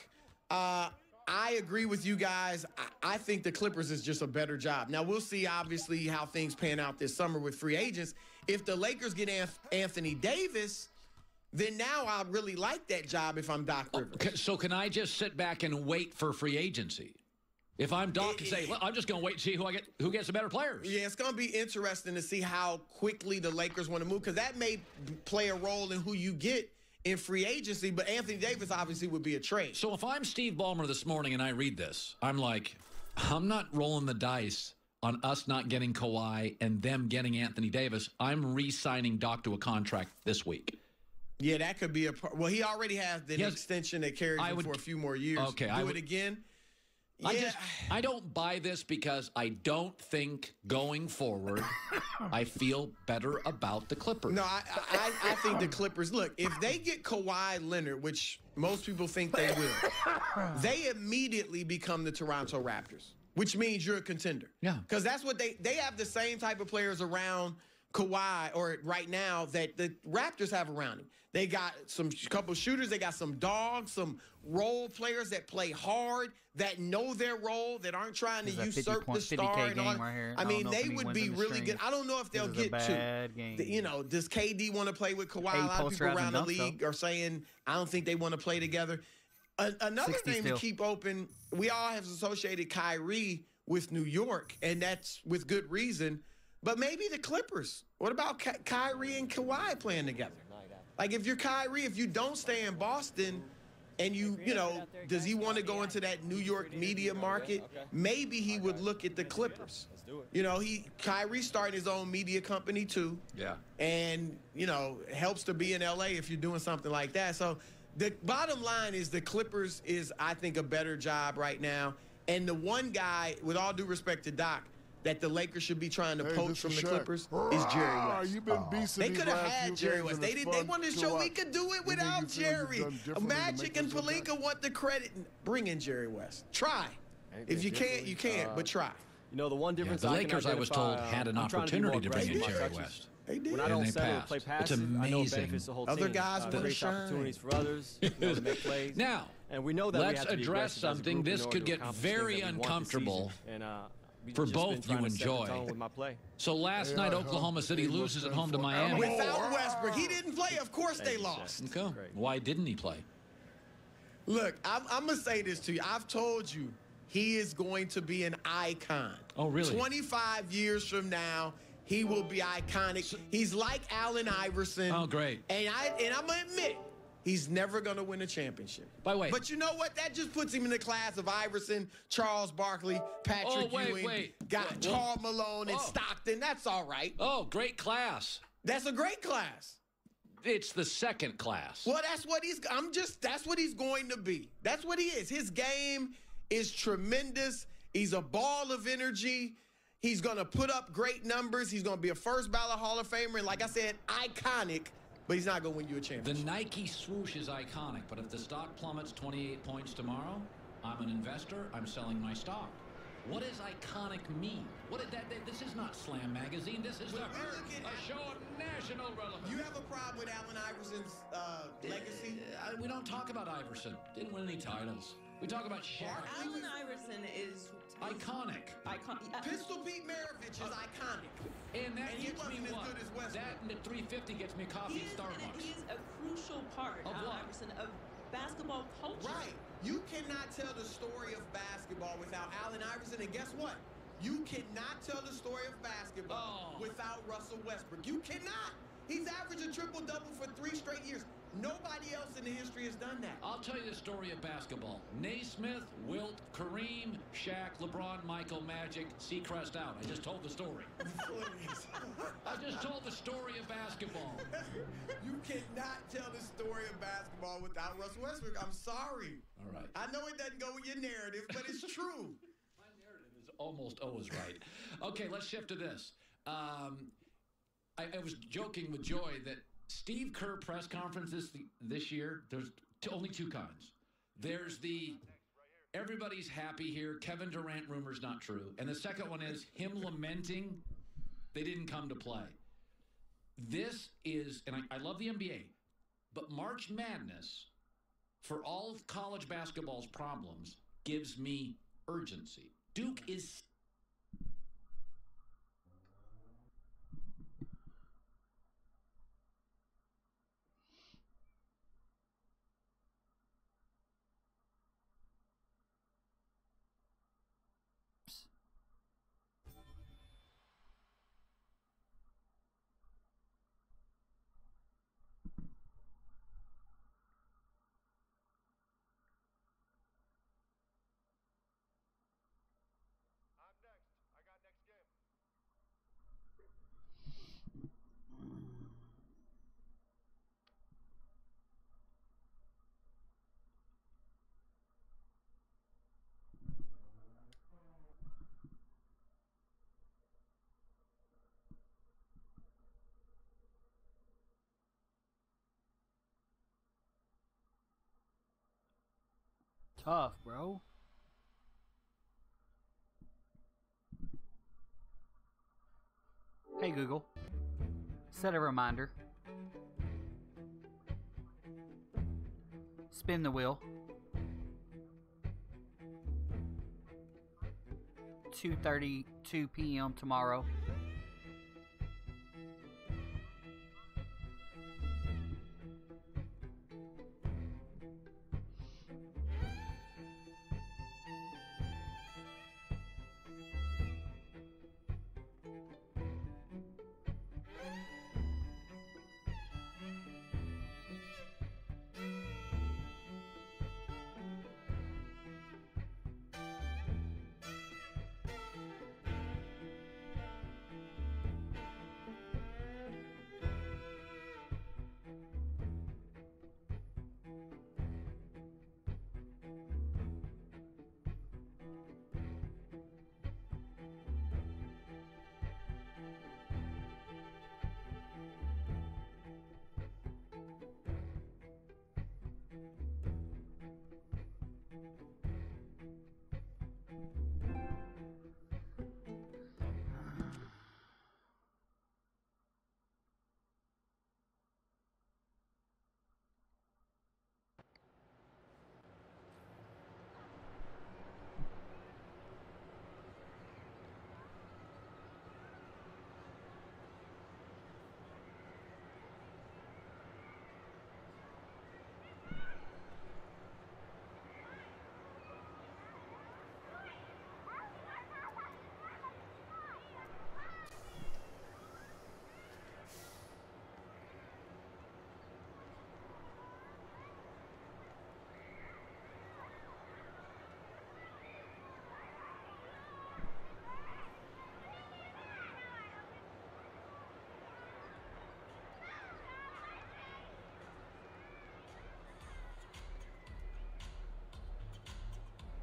I agree with you guys. I think the Clippers is just a better job. Now, we'll see, obviously, how things pan out this summer with free agents. If the Lakers get Anthony Davis, then now I really like that job if I'm Doc Rivers. So can I just sit back and wait for free agency? If I'm Doc, say, well, I'm just going to wait and see who gets the better players. Yeah, it's going to be interesting to see how quickly the Lakers want to move, because that may play a role in who you get in free agency, but Anthony Davis obviously would be a trade. So if I'm Steve Ballmer this morning and I read this, I'm like, I'm not rolling the dice on us not getting Kawhi and them getting Anthony Davis. I'm re-signing Doc to a contract this week. Yeah, that could be a part. Well, he already has the extension that carries him for a few more years. Okay, Do it again. I don't buy this because I don't think going forward I feel better about the Clippers. No, I think the Clippers, look, if they get Kawhi Leonard, which most people think they will, they immediately become the Toronto Raptors, which means you're a contender. Yeah. Because that's what they have the same type of players around Kawhi, or right now, that the Raptors have around him. They got couple shooters. They got some dogs, some role players that play hard, that know their role, that aren't trying to usurp the star. And all. Right here. I mean, they would be really good. I don't know if they'll get to. You know, does KD want to play with Kawhi? A lot of people around the league are saying, I don't think they want to play together. Another name to keep open, we all have associated Kyrie with New York, and that's with good reason. But maybe the Clippers. What about Kyrie and Kawhi playing together? Like, if you're Kyrie, if you don't stay in Boston and you know, does he want to go into that New York media market? Maybe he would look at the Clippers. You know, Kyrie started his own media company too. Yeah. And, you know, it helps to be in LA if you're doing something like that. So the bottom line is the Clippers is, I think, a better job right now. And the one guy, with all due respect to Doc, that the Lakers should be trying to poach from the Clippers is Jerry West. You've been They could have had Jerry West. They wanted to show we could do it without Jerry. Magic and Pelinka want the credit. Bring in Jerry West. Try. If you can't, you can't, but try. You know, the one difference the Lakers, I was told, had an opportunity to bring in Jerry West. They did. When I don't settle and play passive, it's amazing. I know it benefits the whole team. Other guys want to creates shine. opportunities for others, you know, to make plays. Now, and we know that let's address something. This could get very uncomfortable for both you and Joy. So last night, Oklahoma City loses at home to Miami. Without Westbrook, he didn't play. Of course they lost. Okay. Why didn't he play? Look, I'm going to say this to you. I've told you he is going to be an icon. Oh, really? 25 years from now, he will be iconic. He's like Allen Iverson. Oh, great. And I'm going to admit, he's never going to win a championship. By the way. But you know what? That just puts him in the class of Iverson, Charles Barkley, Patrick Ewing, Karl Malone, and Stockton. That's all right. Oh, great class. That's a great class. It's the second class. Well, that's what that's what he's going to be. That's what he is. His game is tremendous. He's a ball of energy. He's going to put up great numbers. He's going to be a first ballot Hall of Famer. And like I said, iconic, but he's not going to win you a championship. The Nike swoosh is iconic, but if the stock plummets 28 points tomorrow, I'm an investor. I'm selling my stock. What does iconic mean? This is not Slam Magazine. This is a show of national relevance. You have a problem with Allen Iverson's legacy? We don't talk about Iverson. Didn't win any titles. We talk about Shaq. Allen Iverson is iconic. Pistol Pete Maravich is iconic. And that he gets wasn't me as what? good as Westbrook. That and the 350 gets me coffee at Starbucks. He is a crucial part, Allen Iverson, of basketball culture. Right. You cannot tell the story of basketball without Allen Iverson. And guess what? You cannot tell the story of basketball without Russell Westbrook. You cannot. He's averaged a triple-double for 3 straight years. Nobody else in the history has done that. I'll tell you the story of basketball. Naismith, Wilt, Kareem, Shaq, LeBron, Michael, Magic, Seacrest out. I just told the story. I just told the story of basketball. You cannot tell the story of basketball without Russell Westbrook. I'm sorry. All right. I know it doesn't go with your narrative, but it's true. My narrative is almost always right. Okay, let's shift to this. I was joking with Joy that Steve Kerr press conferences this year, there's only 2 kinds. There's the everybody's happy here, Kevin Durant rumor's not true. And the second one is him lamenting they didn't come to play. This is, and I love the NBA, but March Madness, for all of college basketball's problems, gives me urgency. Duke is tough, bro. Hey, Google. Set a reminder. Spin the wheel. 2:32 p.m. tomorrow.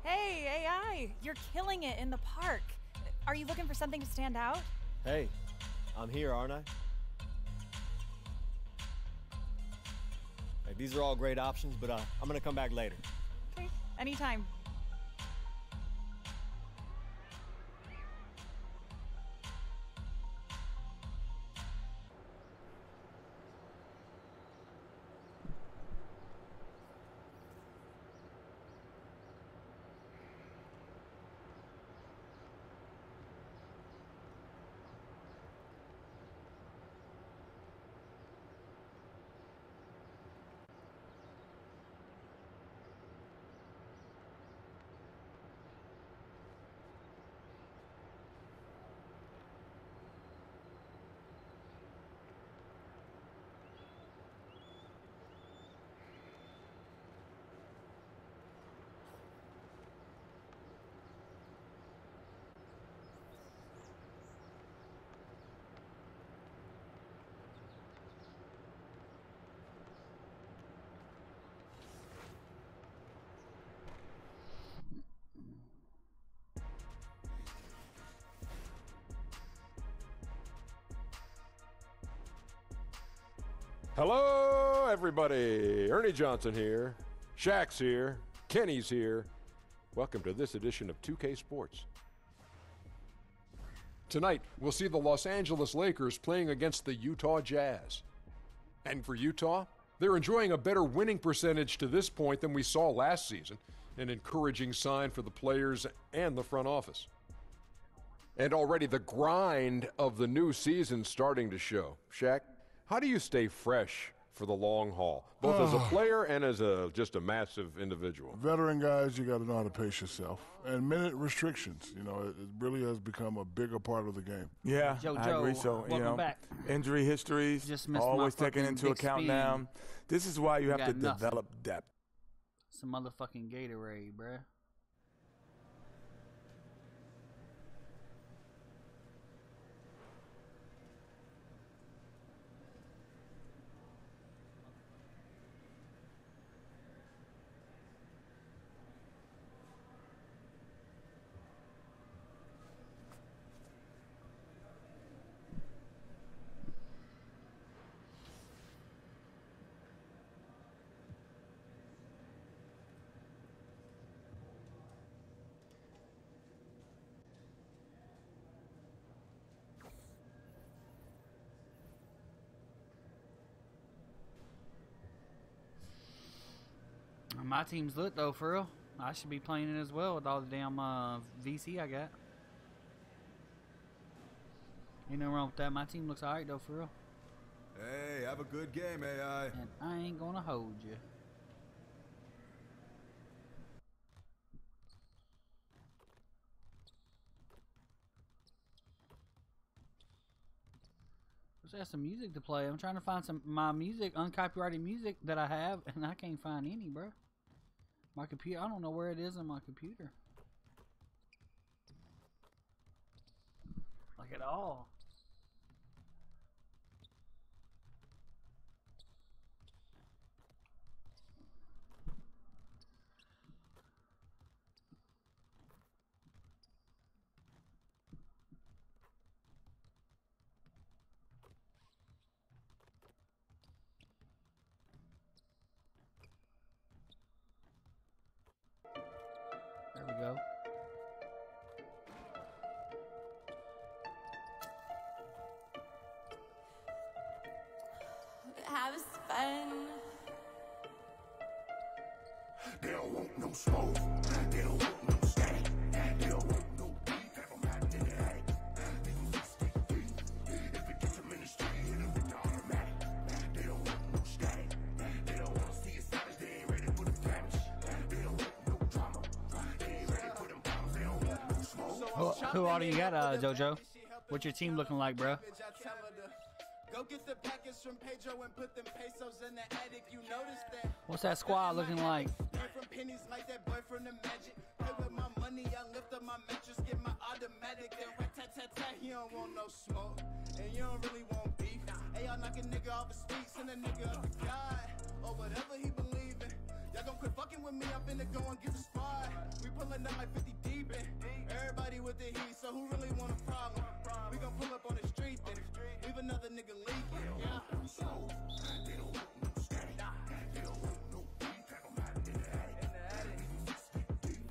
Hey, AI, you're killing it in the park. Are you looking for something to stand out? Hey, I'm here, aren't I? Like, these are all great options, but I'm gonna come back later. Okay, anytime. Hello, everybody. Ernie Johnson here. Shaq's here. Kenny's here. Welcome to this edition of 2K Sports. Tonight, we'll see the Los Angeles Lakers playing against the Utah Jazz. And for Utah, they're enjoying a better winning percentage to this point than we saw last season, an encouraging sign for the players and the front office. And already the grind of the new season starting to show. Shaq, how do you stay fresh for the long haul, both as a player and as just a massive individual? Veteran guys, you got to know how to pace yourself. And minute restrictions, you know, it really has become a bigger part of the game. Yeah, I agree. So, you know, back. Injury histories Just missed always my taken fucking into big account speed. now. This is why you have got to nothing. develop depth. Some motherfucking Gatorade, bruh. My team's lit though, for real. I should be playing it as well with all the damn VC I got. Ain't no wrong with that. My team looks alright though, for real. Hey, have a good game, AI. And I ain't gonna hold you. Let's have some music to play. I'm trying to find my music, uncopyrighted music that I have, and I can't find any, bro. My computer, I don't know where it is on my computer. Like at all. There we go. Have fun. They don't want no smoke. They don't want no static. They don't want no beef. Have them out in the attic. They gon' just stick deep. If it gets them in the street, hit them with the automatic. They don't want no static. They don't want to see a savage. They ain't ready for the damage. They don't want no drama. They ain't ready for them problems. They don't want no smoke. Who all do you got, Jojo? What's your team looking like, bro? Go get the package from Pedro and put them pesos in the attic. You notice that? What's that squad looking like? From pennies like that boy from the Magic. Play with my money, I lift up my mattress, get my automatic. Then rat-tat-tat-tat, he don't want no smoke, and you don't really want beef. Hey, y'all knock a nigga off his feet, send a nigga up to God, or whatever he believe in. Y'all gon' quit fucking with me, I'm finna go and get the squad. We pulling up like 50 deep in. Everybody with the heat, so who really want a problem? We gon' pull up on the street then. Leave another nigga leaking. Yeah. They don't want no static. They don't want no beef. Have them out in the attic. They gon' just stick deep.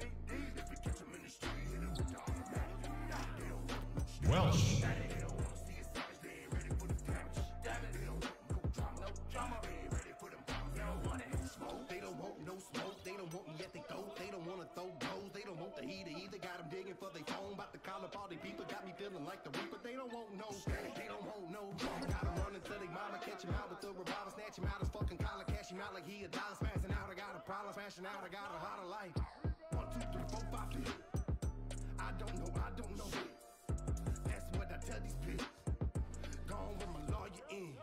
If it gets them in the street, hit them with the automatic. They don't want no static. Welsh. They don't want to see a savage. They ain't ready for the damage. They don't want no drama. They ain't ready for them problems. They don't want no smoke. They don't want no smoke. They don't want me at the goat. They don't want to throw blows. They don't want the heat either. Got them digging for their phone. About to call up all these people. Got me feeling like the reaper. They don't want no static. They don't want no drama. Got them running to their mama. Catch him out with the revolver. Snatch him out his fucking collar. Cash him out like he a dollar. Smashing out. I got a problem. Smashing out. I got a harder life. 1, 2, 3, 4, 5, 6. I don't know. That's what I tell these pigs. Gone with my lawyer in.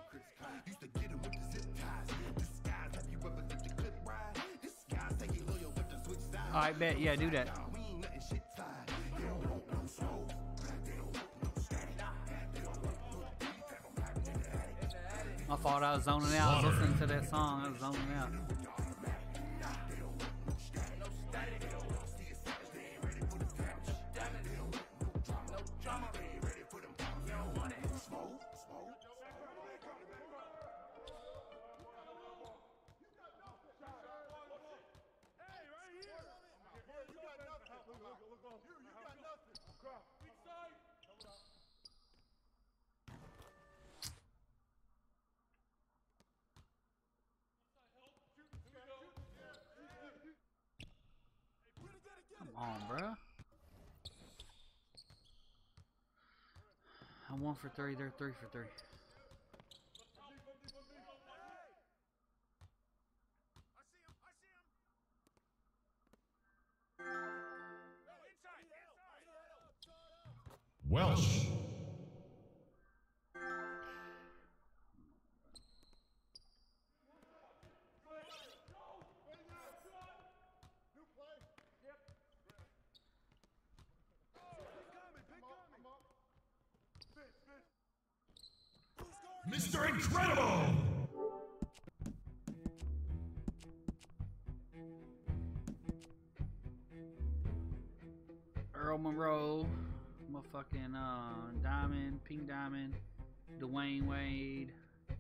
Used to get him with the zip ties. This guy's, have you ever let the clip ride? This guy's take it loyal with the switch side. I bet, yeah, do that. We ain't letting shit slide. They don't want no smoke. They don't want no static. They don't want no beef. Have them out in the attic. I thought I was zoning out. I was listening to that song. I was zoning out. Come on, bruh. I'm 1 for 3, they're 3 for 3. Welsh. Mr. Incredible! Earl Monroe, motherfucking Diamond, Pink Diamond, Dwayne Wade. I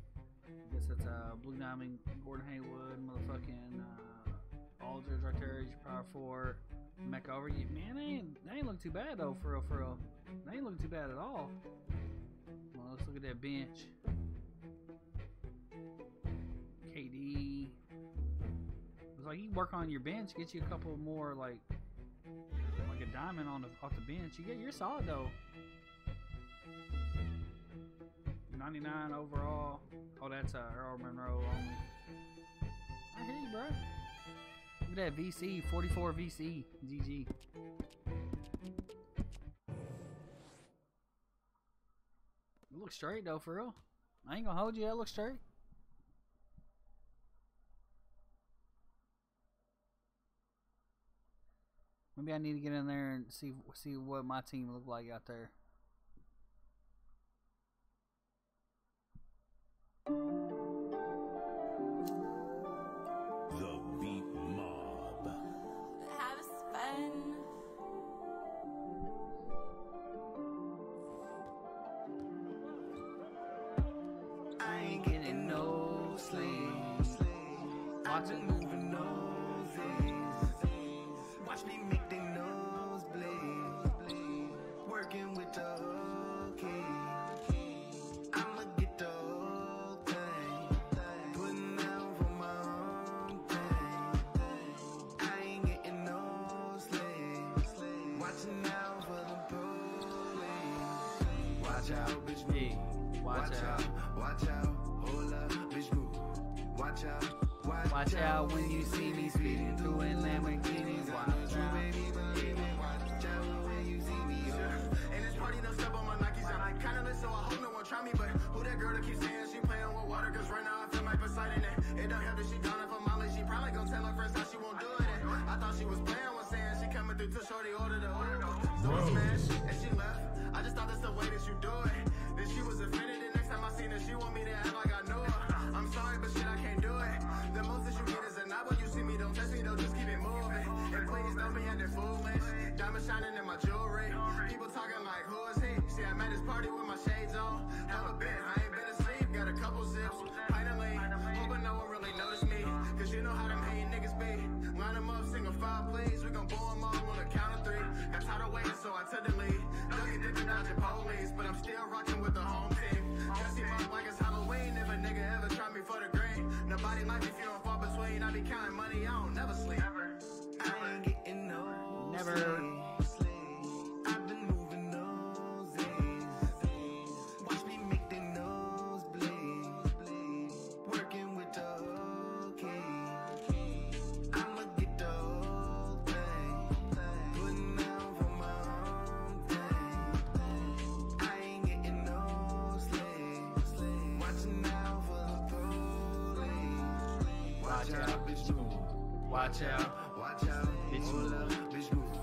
guess that's Blue Diamond, Gordon Haywood, motherfucking Aldridge right there, he's power 4. Mecca over you. Man, they ain't look too bad though, for real. They ain't look too bad at all. Well, let's look at that bench. KD. Looks Like, you work on your bench, get you a couple more, like a diamond off the bench. You're solid, though. 99 overall. Oh, that's Earl Monroe only. I hear you, bro. Look at that VC, 44 VC, GG. It looks straight, though, for real. I ain't gonna hold you, that looks straight. Maybe I need to get in there and see what my team look like out there. The Beat Mob. Have fun. I ain't getting no sleep. I've been moving noses. Watch me make their nose bleed. Working with the key. I'ma get the whole thing. Putting out for my own thing. I ain't getting no sleep. Watching out for the police. Watch out, bitch, move. Watch out. Watch out. Hold up, bitch, move. Watch out. Watch out when you see me speeding through in Lamborghinis. Watch out. Baby, believe me. Watch out when you see me. And this party don't step on my Nikes. I'm kinda lit, so I hope no one try me. But who that girl that keeps saying she playing with water? Cause right now I feel like Poseidon. It don't help that she down for Molly. She probably gon' tell her friends how she won't do it. I thought she was playing with saying she coming through to shorty order the order. So I smashed and she left. I just thought that's the way that you do it. Then she was offended. The next time I seen her, she want me to act like I knew her. I'm sorry, but shit, I can't do it. The most that you get is a nod when you see me. Don't touch me, though, just keep it moving. And please don't be acting foolish. Diamond shining in my jewelry. People talking like, who is he? See, I'm at this party with my shades on. Hella been, I ain't been asleep. Got a couple sips, pint of lean. Hoping no one really noticed me. Cause you know how them hating niggas be. Line them up, sing a 5, please. We gon' blow them all on the count of 3. Got tired of waiting, so I took the lead. Ducking, dipping, dodging police. But I'm still rocking with the home team. Just see my like it's Halloween. If a nigga ever try me for the green. Nobody like me if you don't fall between. I be counting money, I don't never sleep. I ain't getting no sleep. I've been moving noses. Watch me make their nose bleed. Working with the key. I'ma get the whole thing. Putting out for my own thing. I ain't getting no sleep. Watching out for the police. Watch out, bitch, move. Watch out. Watch out, bitch, move. Bitch, move.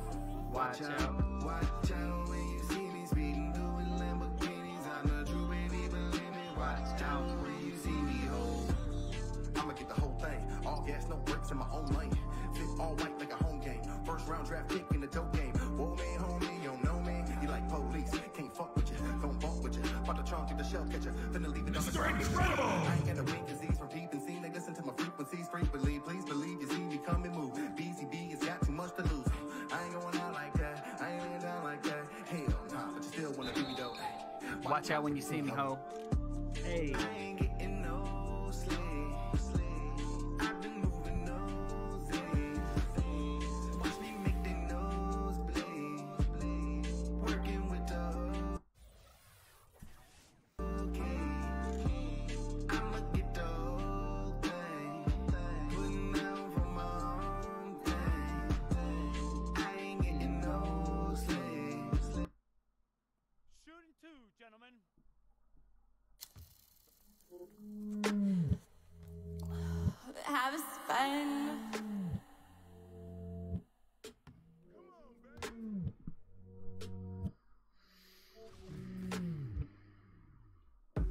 Watch out. Watch out when you see me speeding through in Lamborghinis. I'm the true baby, believe me. Watch out when you see me hold. I'ma get the whole thing. All gas, no brakes in my own lane. Fit all white like a home game. First round draft pick in the dope game. Whoa, man, homie, you don't know me. You like police, can't fuck with you. Don't fuck with you. About to trunk, get the shell catcher. Finna leave it on the ground. Incredible! I ain't got a wink disease from peeping. See, they listen to my frequencies frequently. Please believe you see me come and move. BCB has got too much to lose. I ain't going out like that. I ain't laying down like that. Hell nah, but you still wanna be me though. Watch out when you see me, ho. Hey. I ain't getting no sleep. I've been moving noses. Watch me make their nose bleed. Working with the okay. I'ma get the whole thing. Putting out for my own thing. I ain't getting no sleep. Shooting 2, gentlemen. Have fun.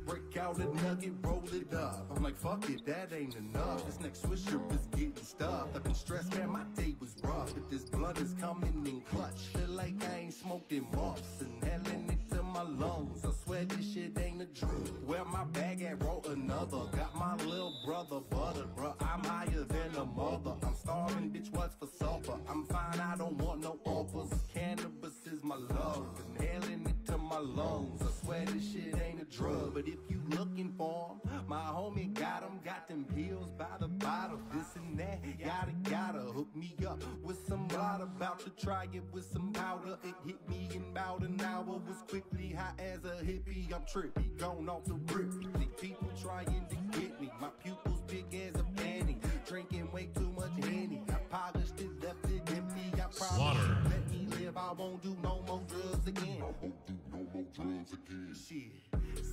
Break out a nugget, roll it up. I'm like, fuck it, that ain't enough. This next swisher is getting stuffed. I've been stressed, man, my day was rough. But this blunt is coming in clutch. Feel like I ain't smoked in months. Inhaling it to my lungs. I swear this shit ain't a drug. Where my bag at, roll another. Got my little brother buttered, bruh. I'm higher than a mother. I'm starving, bitch, what's for supper? I'm fine, I don't want no offers. Cannabis is my love. Inhaling it to my lungs. I swear this shit ain't a drug. But if you looking for them, my homie got them pills by the bottle. This and that, yada, hook me up with some blood. About to try it with some powder. It hit me in about an hour. Was quickly high as a hippie. I'm trippy, gone off the rip. People trying to get me. My pupils big as a panty. Drinking way too much Henny. I polished it, left it empty. I promise you, let me live. I won't do no more drugs again. Shit.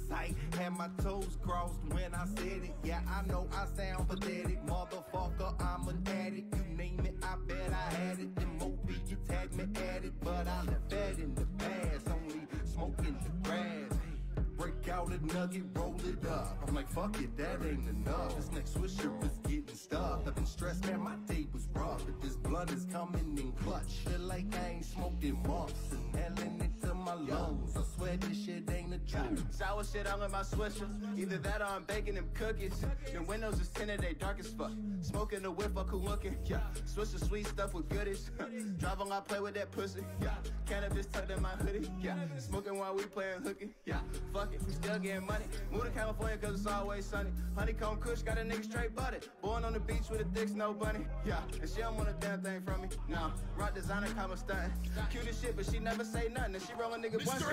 Sight, had my toes crossed when I said it. Yeah, I know I sound pathetic. Motherfucker, I'm an addict. You name it, I bet I had it. Them opiates had me at it. But I left that in the past. Only smoking the grass. Break out a nugget, roll it up. I'm like, fuck it, that ain't enough. This next swisher is getting stuffed. I've been stressed, man, my day was rough. But this blunt is coming in clutch. Feel like I ain't smoked in months. Inhaling it to my lungs. I swear this shit ain't the truth. Sour shit all in my swisher. Either that or I'm baking them cookies. The windows is tinted, they dark as fuck. Smoking the whip, fuck who looking. Yeah, swisher sweet stuff with goodies. Drive on, I play with that pussy. Yeah, cannabis tucked in my hoodie. Yeah, smoking while we playing hooky. Yeah, fuck it, we still getting money. Move to California cause it's always sunny. Honeycomb kush got a nigga straight butted. Born on the beach with a thick snow bunny. Yeah, and she don't want a damn thing from me. Nah, rock designer, comma stunting. Cute as shit, but she never say nothing. And she roll a nigga Mr.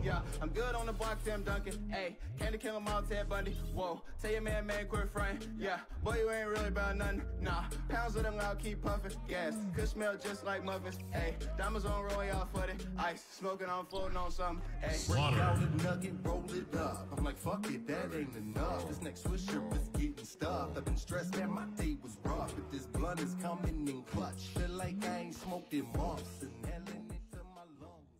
Yeah, I'm good on the block, Tim Duncan. Ayy, candy kill him all, Ted Bundy. Whoa, tell your man, quit frontin'. Yeah, boy, you ain't really about nothing. Nah, pounds of them loud, keep puffin'. Gas, could smell just like muffins. Ayy, diamonds on roll, y'all footy. Ice, smoking on, floating on something. Ayy, break out a nugget, roll it up. I'm like, fuck it, that ain't enough. This next swisher is getting stuffed. I've been stressed, man, my day was rough. But this blunt is coming in clutch. Feel like I ain't smoked in months. Inhaling it to my lungs.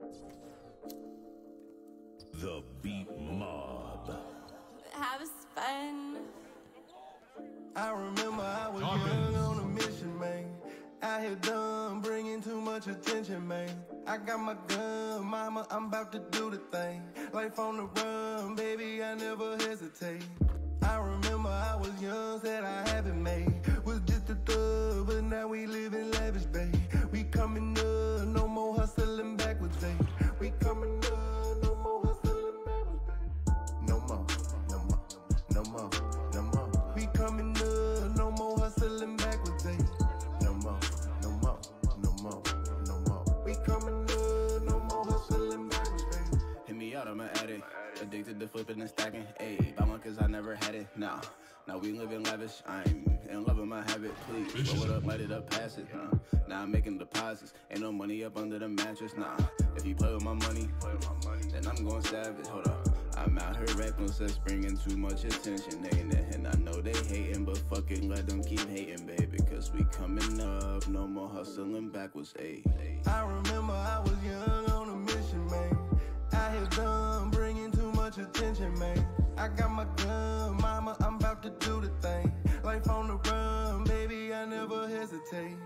I swear. The Beat Mob. Have fun. I remember I was young on a mission, man. I had done bringing too much attention, man. I got my gun, mama, I'm about to do the thing. Life on the run, baby, I never hesitate. I remember I was young, said I haven't made. Was just a thug, but now we live in lavish, babe. We coming up, no more hustling backwards, babe. We coming up, no more hustling backwards, babe. No more, no more, no more, no more. We coming up, no more hustling backwards, babe. No more, no more, no more, no more. We coming up, no more hustling backwards, babe. Hit me out, I'm an addict. Addicted to flipping and stacking. Ayy, buy one cause I never had it. Nah, now we living lavish. I'm in love with my habit, please. Roll it up, light it up, pass it. Now I'm making deposits. Ain't no money up under the mattress. Nah, if you play with my money, then I'm going savage. Hold up. I'm out here reckless, that's bringing too much attention, ain't it? And I know they hating, but fucking let them keep hating, baby. Cause we coming up, no more hustling backwards, ayy. I remember I was young on a mission, man. I had done bringing too much attention, man. I got my gun, mama, I'm about to do the thing. Life on the run, baby, I never hesitate.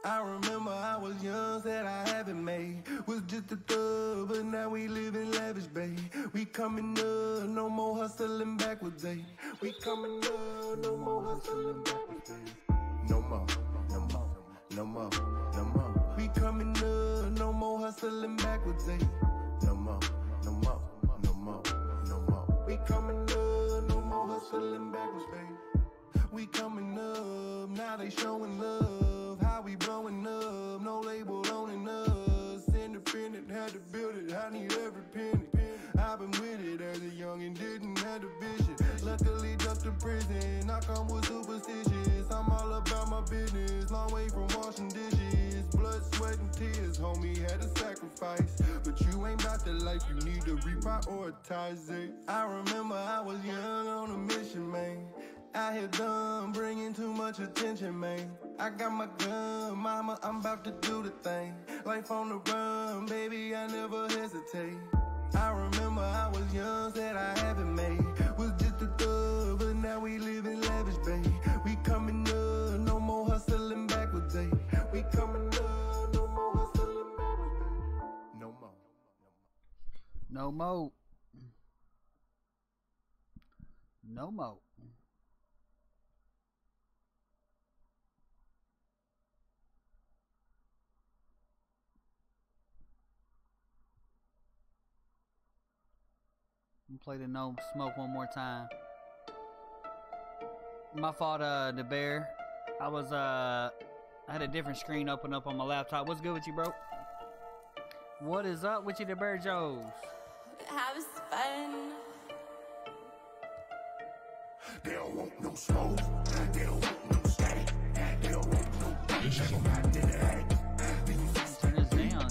I remember I was young, said I haven't made. Was just a thug, but now we live in lavish, babe. We coming up, no more hustling backwards, babe. We coming up, no more hustling backwards, babe. No more, no more, no more, no more. We coming up, no more hustling backwards, babe. No more, no more, no more, no more. We coming up, no more hustling backwards, babe. We coming up, now they showing love. How we blowing up, no label owning us. Independent, had to build it, I need every penny. I've been with it as a young and didn't have the vision. Luckily ducked to prison, I come with superstitious. I'm all about my business, long way from washing dishes. Blood, sweat, and tears, homie, had to sacrifice. But you ain't about the life, you need to reprioritize it. I remember I was young on a mission, man. I had done bringing too much attention, man. I got my gun, mama, I'm about to do the thing. Life on the run, baby, I never hesitate. I remember I was young, said I haven't made. Was just a thug, but now we live in lavish, babe. We coming up, no more hustling backwards, babe. We coming up, no more hustling backwards, babe. No more. No more. No more. Play the no smoke one more time. My fault, the bear. I had a different screen open up on my laptop. What's good with you, bro? What is up with you, the bear Joes? Have fun. They don't want no smoke. They don't want no static. They don't want no beef. Turn this down,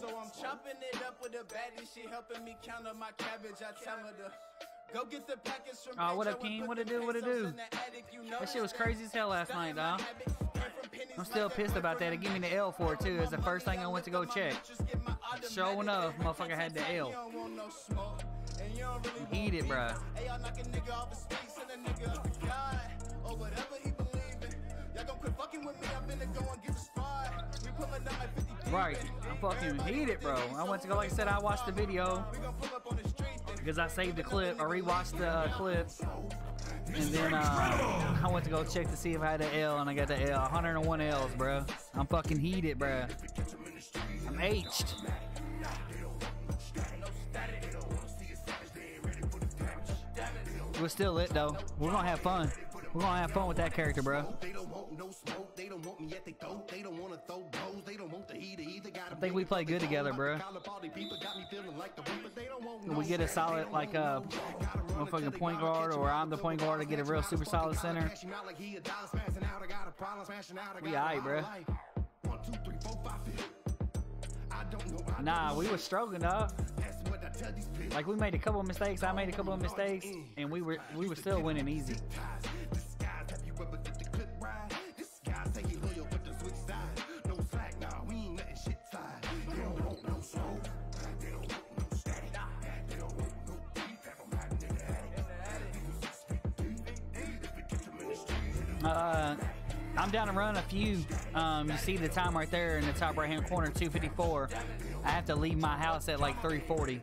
So I'm chopping it up with a baddie. She helping me count on my cabbage. I tell her to go get the package from Oh, what up, King? What it do? What it do? That shit was crazy as hell last night, dog. I'm still pissed about that. It gave me the L for it, too. It's the first thing I went to go check. Sure enough, motherfucker had the L. Eat it, bruh. Right. I'm fucking eat it, bro. I went to go, like I said, I watched the video because I saved the clip. I rewatched the clip. And then I went to go check to see if I had the L, and I got the L. 101 L's, bro. I'm fucking heated, bro. I'm aged. We're still lit, though. We're gonna have fun. We're gonna have fun with that character, bro. I think we play good together, bro. We get a solid, like, motherfucking point guard, or I'm the point guard to get a real super solid center. We alright, bro. Nah, we was struggling, dog. Like, we made a couple of mistakes. I made a couple of mistakes, and we were still winning easy. I'm down to run a few. You see the time right there in the top right hand corner, 2:54. I have to leave my house at like 3:40.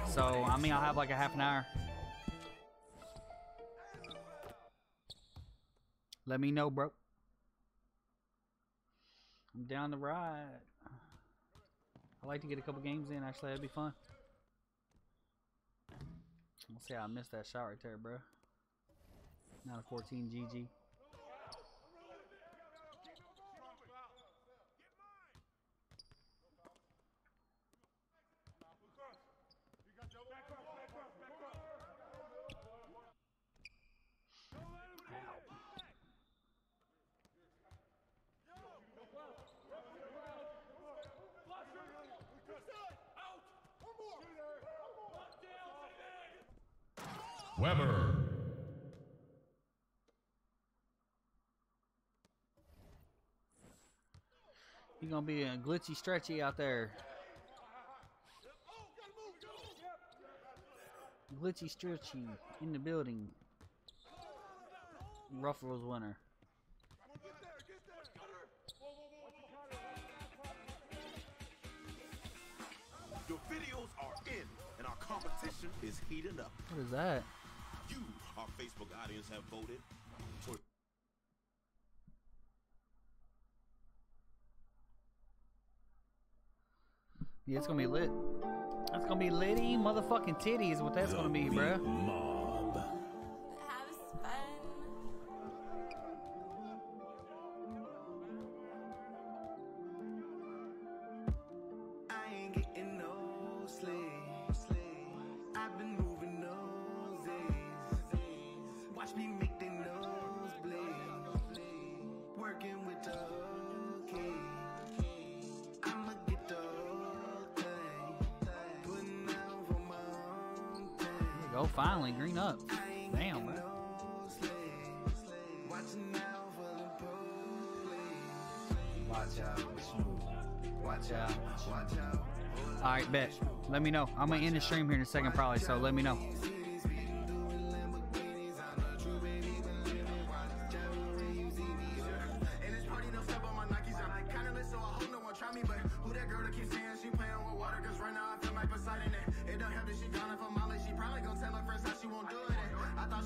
So, I mean, I'll have like a half an hour. Let me know, bro. I'm down the ride. I like to get a couple games in, actually. That'd be fun. Let's see how I missed that shot right there, bro. 9-14 GG. Weber. You're gonna be a glitchy stretchy out there. Glitchy stretchy in the building. Ruffles winner. Your videos are in, and our competition is heating up. What is that? You, our Facebook audience, have voted for. Yeah, it's gonna be lit. That's gonna be litty motherfucking titties. What that's gonna be, bruh. Mob. Have fun. I ain't getting no sleep. I've been moving those days. Watch me make their nose bleed. Working with the key. I'ma get the whole thing. Putting out for my own thing. Go finally, green up. Damn, bro. Watching out for the police. Watch out. Watch out. Watch out. Alright, bet. Let me know. I'm gonna end the stream here in a second probably, so let me know.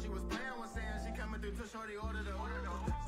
she was playing with saying she coming through to shorty order the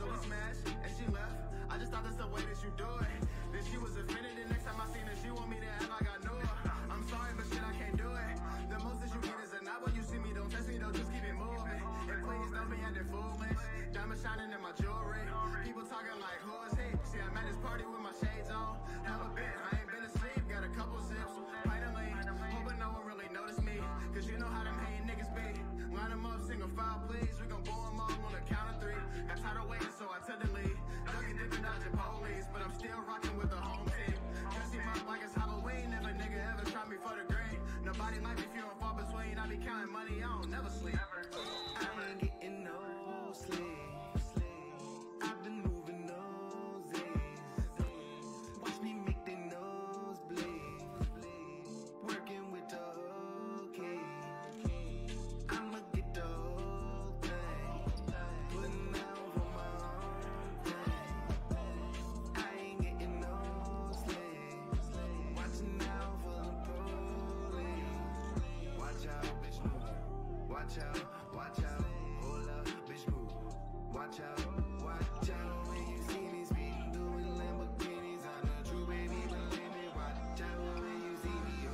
So we smashed and she left. I just thought that's the way that you do it. Then she was offended the next time I seen her, she want me to act like I knew her. I'm sorry, but shit, I can't do it. The most that you get is a nod when you see me, don't test me, though, just keep it moving. And please don't be acting foolish. Diamond shining in my jewelry. People talking like, who is he? See, I'm at this party with my shades on. Have a bit, I ain't been asleep, got a couple sips. Pint of lean, hoping no one really noticed me. Cause you know how them hating niggas be. Line them up, single file, please. We gon' blow them all on the count of 3. Got tired of waiting, so I took the lead. Ducking, dipping, dodging police, but I'm still rocking with the home team. Dress him up like it's Halloween. If a nigga ever try me for the green, nobody like me if you don't fall between. I be counting money, I don't never sleep. I ain't getting no sleep. I've been moving noses. Watch me make their nose bleed. Working with the whole key. I'ma get the whole thing. Putting out for my own thing. I ain't getting no sleep. Watching out for the police. Watch out, bitch, move. Watch out, watch out. Hold up, bitch, move. Watch out, watch out. When you see me speeding, doing Lamborghinis, I'm the true baby, believe me. Watch out when you see me.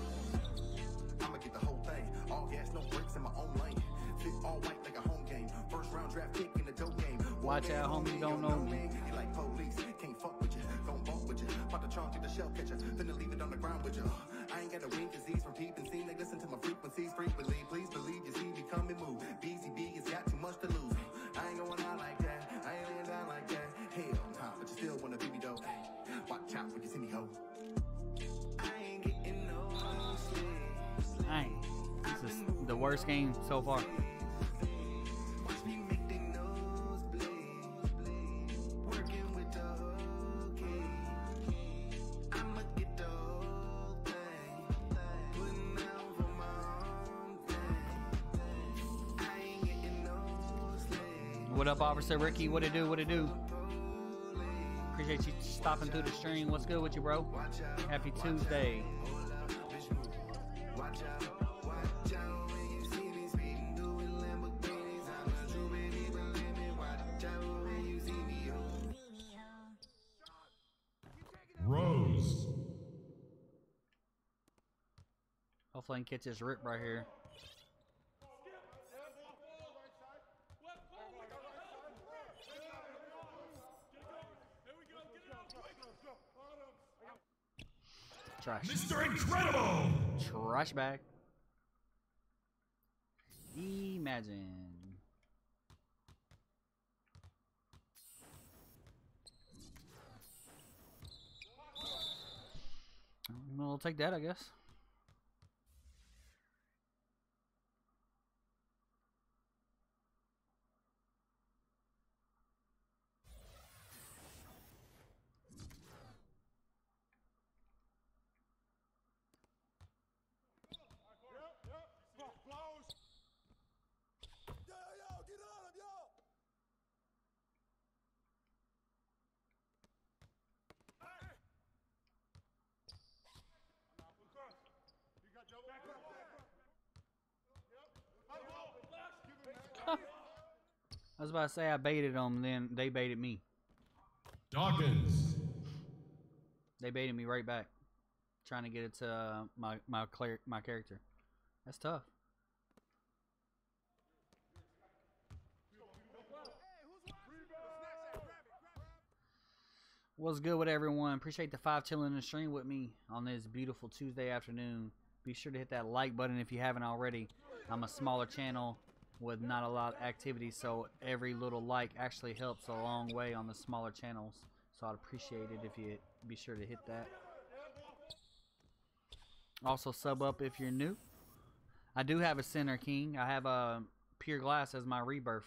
I'ma get the whole thing. All gas, no brakes in my own lane. Fit all white like a home game. First round draft pick in the dope game. Watch out, homie, don't know me. You like police, can't fuck with you. Gon' bump with you. Pop the trunk, get the shell catcher. Finna leave it on the ground with you. I ain't got a wing disease from peeping. See, they listen to my frequencies frequently. Please believe you see me come and move. BCB has got too much to lose. I ain't going out like that. I ain't laying down like that. Hell nah, but you still wanna be me though. Watch out when you see me ho. I ain't getting no sleep. Dang. This is the worst game so far. Watch me make their nose bleed. Working with the whole key. I'ma get the whole thing. Putting out for my own thing. I ain't getting no sleep. What up, Officer Ricky? What it do? What it do? Appreciate you stopping through the stream. What's good with you, bro? Happy Tuesday. Watch out, watch out when you see me speeding, doing Lamborghinis. I'm a true baby, believe me. Watch out when you see me. Rose. Hopefully I can catch this rip right here. Trash. Mr. Incredible. Trash bag. Imagine. We'll take that, I guess. I was about to say I baited them, then they baited me. Dawkins. They baited me right back, trying to get it to my character. That's tough. What's good with everyone? Appreciate the 5 chilling in the stream with me on this beautiful Tuesday afternoon. Be sure to hit that like button if you haven't already. I'm a smaller channel with not a lot of activity, so every little like actually helps a long way on the smaller channels. So I'd appreciate it if you be sure to hit that. Also sub up if you're new. I do have a Center King. I have a Pure Glass as my rebirth.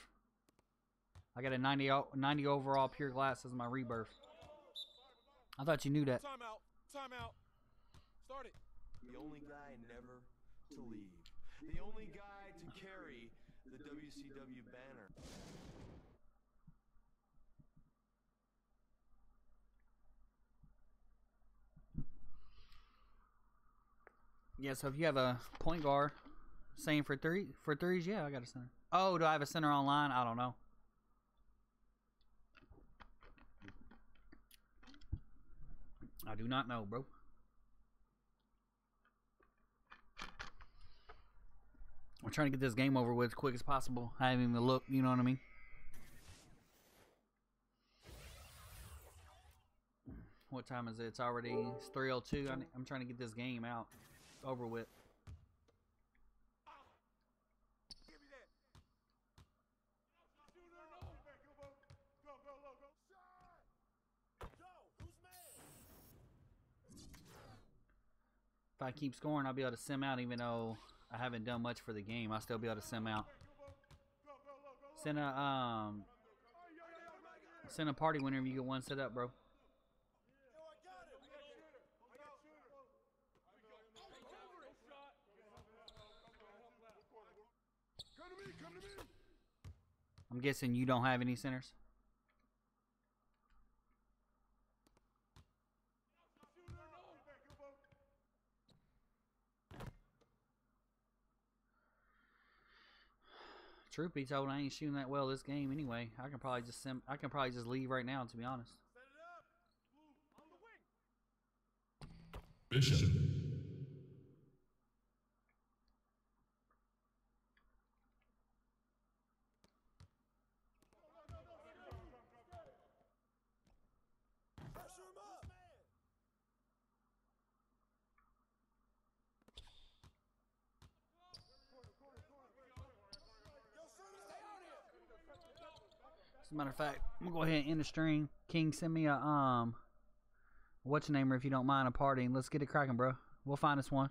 I got a 90 overall Pure Glass as my rebirth. I thought you knew that. Time out. Time out. Start it. The only guy never to leave. The only guy to carry the WCW banner. Yeah, so if you have a point guard, Same for threes. Yeah, I got a center. Oh, do I have a center online? I don't know. I do not know, bro. I'm trying to get this game over with as quick as possible. I haven't even looked, you know what I mean? What time is it? It's 3:02. I'm trying to get this game out, over with. If I keep scoring, I'll be able to sim out, even though I haven't done much for the game. I'll still be able to sim out. Send a party whenever you get one set up, bro. I'm guessing you don't have any centers. Truth be told, I ain't shooting that well this game anyway. I can probably just leave right now, to be honest. Bishop. As a matter of fact, I'm gonna go ahead and end the stream. King, send me a what's your name, if you don't mind, a party, and let's get it cracking, bro. We'll find us one.